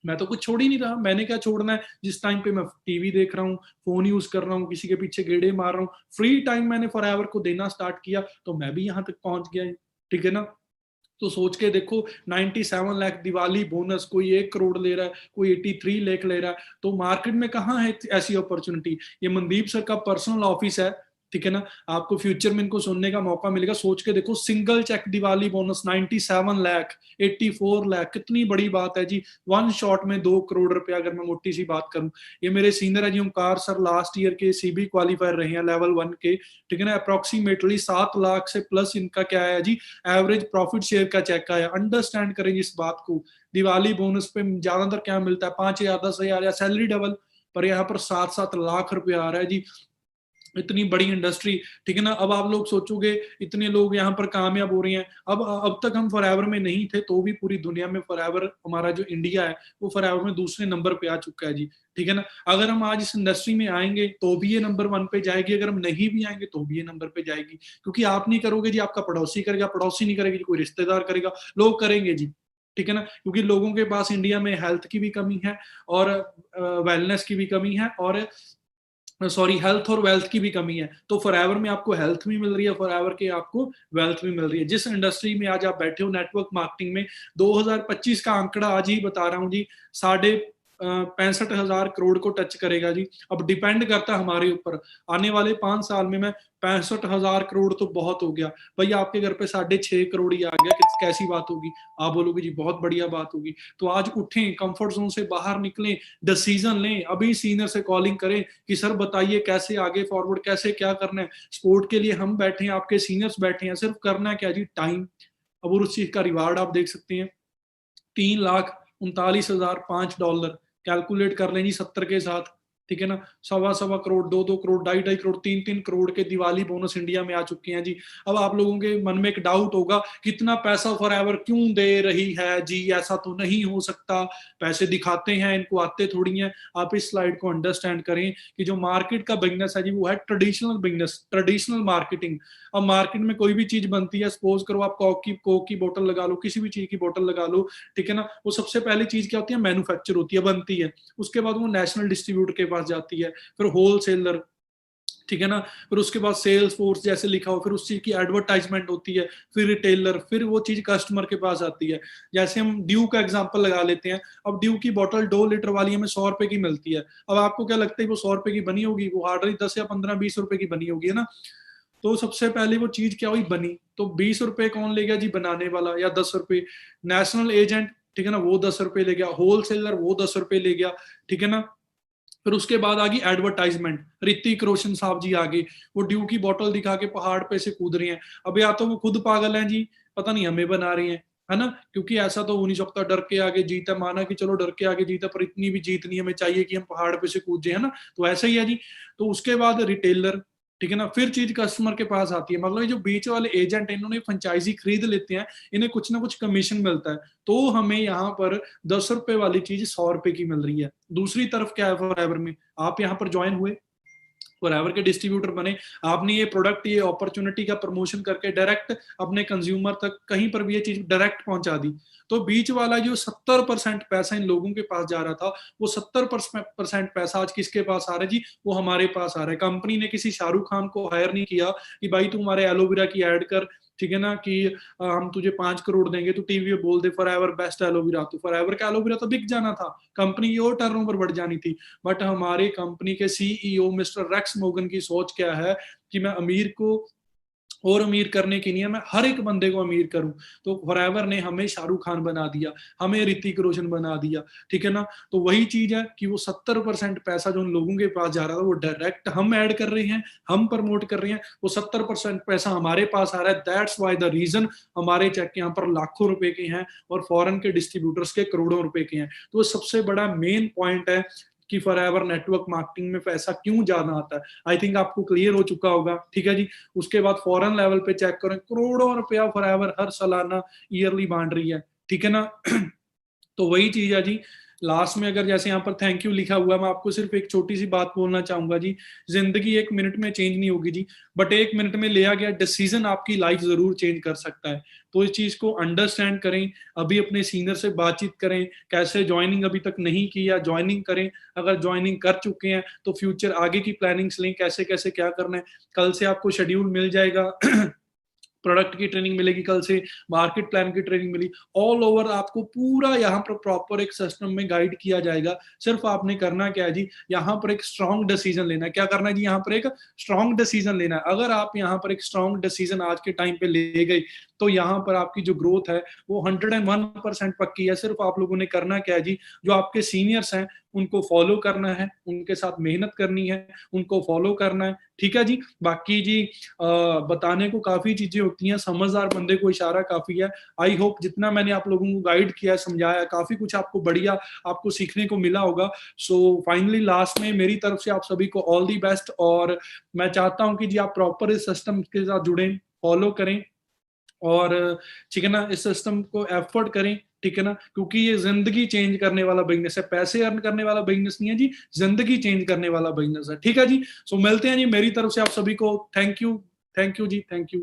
मैं तो कुछ छोड़ ही नहीं रहा, मैंने क्या छोड़ना है। जिस टाइम पे मैं टीवी देख रहा हूँ, फोन यूज कर रहा हूँ, किसी के पीछे गेड़े मार रहा हूँ, फ्री टाइम मैंने फॉरएवर को देना स्टार्ट किया, तो मैं भी यहाँ तक पहुंच गया, ठीक है ना। तो सोच के देखो, 97 लाख दिवाली बोनस, कोई 1 करोड़ ले रहा है, कोई 83 लाख ले रहा है। तो मार्केट में कहाँ है ऐसी अपॉर्चुनिटी। ये मनदीप सर का पर्सनल ऑफिस है, ठीक है ना। आपको फ्यूचर में इनको सुनने का मौका मिलेगा। सोच के देखो, single cheque Diwali bonus 97 lakh, 84 lakh, कितनी बड़ी बात है जी। वन शॉट में 2 करोड़ रुपए, अगर मैं मोटी सी बात करूं। ये मेरे सीनियर है जी ओमकार सर, लास्ट ईयर के सीबी क्वालिफायर रहे हैं लेवल 1 के, ठीक है ना। अप्रोक्सीमेटली 7 लाख से प्लस इनका क्या है जी, एवरेज प्रॉफिट शेयर का चेक आया। अंडरस्टैंड करें इस बात को। दिवाली बोनस पे ज्यादातर क्या मिलता है, 5,000 10,000 या सैलरी डबल, पर यहाँ पर 7 7 लाख रुपया आ रहा है जी। इतनी बड़ी इंडस्ट्री, ठीक है ना। अब आप लोग सोचोगे, इतने लोग यहाँ पर कामयाब हो रहे हैं। अब तक हम फॉरएवर में नहीं थे, तो भी पूरी दुनिया में फॉरएवर, हमारा जो इंडिया है, वो फॉरएवर में दूसरे नंबर पे आ चुका है जी, ठीक है ना। अगर हम आज इस इंडस्ट्री में आएंगे तो भी ये नंबर 1 पे जाएगी, अगर हम नहीं भी आएंगे तो भी ये नंबर पे जाएगी। क्योंकि आप नहीं करोगे जी, आपका पड़ोसी करेगा, पड़ोसी नहीं करेगी जी, कोई रिश्तेदार करेगा, लोग करेंगे जी, ठीक है ना। क्योंकि लोगों के पास इंडिया में हेल्थ की भी कमी है, और वेलनेस की भी कमी है, और सॉरी, हेल्थ और वेल्थ की भी कमी है। तो फॉरएवर में आपको हेल्थ भी मिल रही है, फॉरएवर के आपको वेल्थ भी मिल रही है। जिस इंडस्ट्री में आज आप बैठे हो, नेटवर्क मार्केटिंग में, 2025 का आंकड़ा आज ही बता रहा हूँ जी, 65,000 करोड़ को टच करेगा जी। अब डिपेंड करता है हमारे ऊपर। आने वाले 5 साल में मैं 65,000 करोड़ तो बहुत हो गया भाई, आपके घर पे 6.5 करोड़ ही आ गया, कैसी बात होगी। आप बोलोगे जी बहुत बढ़िया बात होगी। तो आज उठें, कंफर्ट जोन से बाहर निकलें, डिसीजन लें। अभी सीनियर से कॉलिंग करें कि सर बताइए कैसे आगे फॉरवर्ड, कैसे क्या करना है। स्पोर्ट के लिए हम बैठे हैं, आपके सीनियर्स बैठे हैं, सिर्फ करना है क्या जी, टाइम। अब उस चीज का रिवार्ड आप देख सकते हैं, 3,39,005 डॉलर। कैलकुलेट कर लें जी 70 के साथ, ठीक है ना, 1.25 करोड़, 2-2 करोड़, 2.5-2.5 करोड़, 3-3 करोड़ के दिवाली बोनस इंडिया में आ चुके हैं जी। अब आप लोगों के मन में एक डाउट होगा, कितना पैसा फॉरएवर क्यों दे रही है जी, ऐसा तो नहीं हो सकता, पैसे दिखाते हैं, इनको आते थोड़ी हैं। आप इस स्लाइड को अंडरस्टैंड करें कि जो मार्केट का बिजनेस है जी, वो है ट्रेडिशनल बिजनेस, ट्रेडिशनल मार्केटिंग। अब मार्केट में कोई भी चीज बनती है, सपोज करो आप कोक की बोतल लगा लो, किसी भी चीज की बोतल लगा लो, ठीक है ना, वो सबसे पहली चीज क्या होती है, मैन्युफैक्चर होती है, बनती है। उसके बाद वो नेशनल डिस्ट्रीब्यूटर के पास जाती है, फिर होलसेलर, ठीक है ना, फिर उसके बाद सेल्स फोर्स जैसे लिखा हो, फिर उस चीज की एडवर्टाइजमेंट होती है, फिर रिटेलर, फिर वो चीज कस्टमर के पास आती है। जैसे हम ड्यू का एग्जांपल लगा लेते हैं। अब ड्यू की बोतल 2 लीटर वाली हमें 100 रुपए की मिलती है। अब आपको क्या लगता है वो 100 रुपए की बनी होगी? वो हार्डली 10 या 15-20 रुपए की बनी होगी, है ना। तो सबसे पहले वो चीज क्या हुई, बनी। तो 20 रुपए कौन ले गया जी, बनाने वाला, या 10 रुपए। नेशनल एजेंट, ठीक है ना, वो 10 रुपए ले गया। होलसेलर वो 10 रुपए ले गया, ठीक है ना। फिर उसके बाद आ गई एडवर्टाइजमेंट, ऋतिक रोशन साहब जी आगे, वो ड्यू की बोतल दिखा के पहाड़ पे से कूद रहे हैं। अब या तो वो खुद पागल हैं जी, पता नहीं हमें बना रहे हैं, है ना, क्योंकि ऐसा तो हो नहीं सकता डर के आगे जीता, माना कि चलो डर के आगे जीता, पर इतनी भी जीत नहीं हमें चाहिए कि हम पहाड़ पे से कूद जाए, है ना। तो ऐसा ही है जी। तो उसके बाद रिटेलर, ठीक है ना, फिर चीज कस्टमर के पास आती है। मतलब ये जो बीच वाले एजेंट है, इन्होंने फ्रेंचाइजी खरीद लेते हैं, इन्हें कुछ ना कुछ कमीशन मिलता है, तो हमें यहाँ पर 10 रुपए वाली चीज 100 रुपए की मिल रही है। दूसरी तरफ क्या है फॉरएवर में, आप यहाँ पर ज्वाइन हुए, फॉरएवर के डिस्ट्रीब्यूटर बने, आपने ये प्रोडक्ट, ये अपॉर्चुनिटी का प्रमोशन करके डायरेक्ट अपने कंज्यूमर तक कहीं पर भी ये चीज डायरेक्ट पहुंचा दी। तो बीच वाला जो 70% पैसा इन लोगों के पास जा रहा था, वो 70% पैसा आज किसके पास आ रहा है जी, वो हमारे पास आ रहा है। कंपनी ने किसी शाहरुख खान को हायर नहीं किया कि भाई तू हमारे एलोवेरा की एड कर, ठीक है ना, कि हम तुझे 5 करोड़ देंगे, तो टीवी में बोल दे फॉरएवर बेस्ट एलोवेरा। तो फॉरएवर का एलोवेरा तो बिक जाना था, कंपनी की और टर्नओवर बढ़ जानी थी। बट हमारे कंपनी के सीईओ मिस्टर रेक्स मोगन की सोच क्या है कि मैं अमीर को और अमीर करने की नहीं है, मैं हर एक बंदे को अमीर करूं। तो फॉरएवर ने हमें शाहरुख खान बना दिया, हमें ऋतिक रोशन बना दिया, ठीक है ना। तो वही चीज है कि वो 70% पैसा जो उन लोगों के पास जा रहा था, वो डायरेक्ट हम ऐड कर रहे हैं, हम प्रमोट कर रहे हैं, वो 70% पैसा हमारे पास आ रहा है। दैट्स वाई द रीजन हमारे चेक यहाँ पर लाखों रुपए के हैं और फॉरेन के डिस्ट्रीब्यूटर्स के करोड़ों रुपए के हैं। तो सबसे बड़ा मेन पॉइंट है कि फॉरएवर नेटवर्क मार्केटिंग में पैसा क्यों ज्यादा आता है। आई थिंक आपको क्लियर हो चुका होगा, ठीक है जी। उसके बाद फॉरेन लेवल पे चेक करें, करोड़ों रुपया फॉरएवर हर सालाना ईयरली बांट रही है, ठीक है ना। तो वही चीज है जी। लास्ट में अगर जैसे यहाँ पर थैंक यू लिखा हुआ, मैं आपको सिर्फ एक छोटी सी बात बोलना चाहूंगा जी। जिंदगी 1 मिनट में चेंज नहीं होगी जी, बट 1 मिनट में लिया गया डिसीजन आपकी लाइफ जरूर चेंज कर सकता है। तो इस चीज को अंडरस्टैंड करें, अभी अपने सीनियर से बातचीत करें, कैसे ज्वाइनिंग अभी तक नहीं की या ज्वाइनिंग करें, अगर ज्वाइनिंग कर चुके हैं तो फ्यूचर आगे की प्लानिंग्स लें, कैसे कैसे क्या करना है। कल से आपको शेड्यूल मिल जाएगा प्रोडक्ट की ट्रेनिंग मिलेगी, कल से मार्केट प्लान की ट्रेनिंग मिली, ऑल ओवर आपको पूरा यहाँ पर प्रॉपर एक सिस्टम में गाइड किया जाएगा। सिर्फ आपने करना क्या है जी, यहाँ पर एक स्ट्रॉन्ग डिसीजन लेना है। क्या करना है जी, यहाँ पर एक स्ट्रॉन्ग डिसीजन लेना है। अगर आप यहाँ पर एक स्ट्रॉन्ग डिसीजन आज के टाइम पे ले गए, तो यहाँ पर आपकी जो ग्रोथ है वो 101% पक्की है। सिर्फ आप लोगों ने करना क्या है जी, जो आपके सीनियर्स हैं उनको फॉलो करना है, उनके साथ मेहनत करनी है, उनको फॉलो करना है, ठीक है जी। बाकी जी बताने को काफी चीजें होती हैं, समझदार बंदे को इशारा काफी है। आई होप जितना मैंने आप लोगों को गाइड किया, समझाया, काफी कुछ आपको बढ़िया आपको सीखने को मिला होगा। सो फाइनली लास्ट में मेरी तरफ से आप सभी को ऑल दी बेस्ट, और मैं चाहता हूं कि जी आप प्रॉपर इस सिस्टम के साथ जुड़ें, फॉलो करें, और ठीक है ना, इस सिस्टम को एफर्ट करें, ठीक है ना, क्योंकि ये जिंदगी चेंज करने वाला बिजनेस है, पैसे अर्न करने वाला बिजनेस नहीं है जी, जिंदगी चेंज करने वाला बिजनेस है, ठीक है जी। सो मिलते हैं जी, मेरी तरफ से आप सभी को थैंक यू, थैंक यू जी, थैंक यू।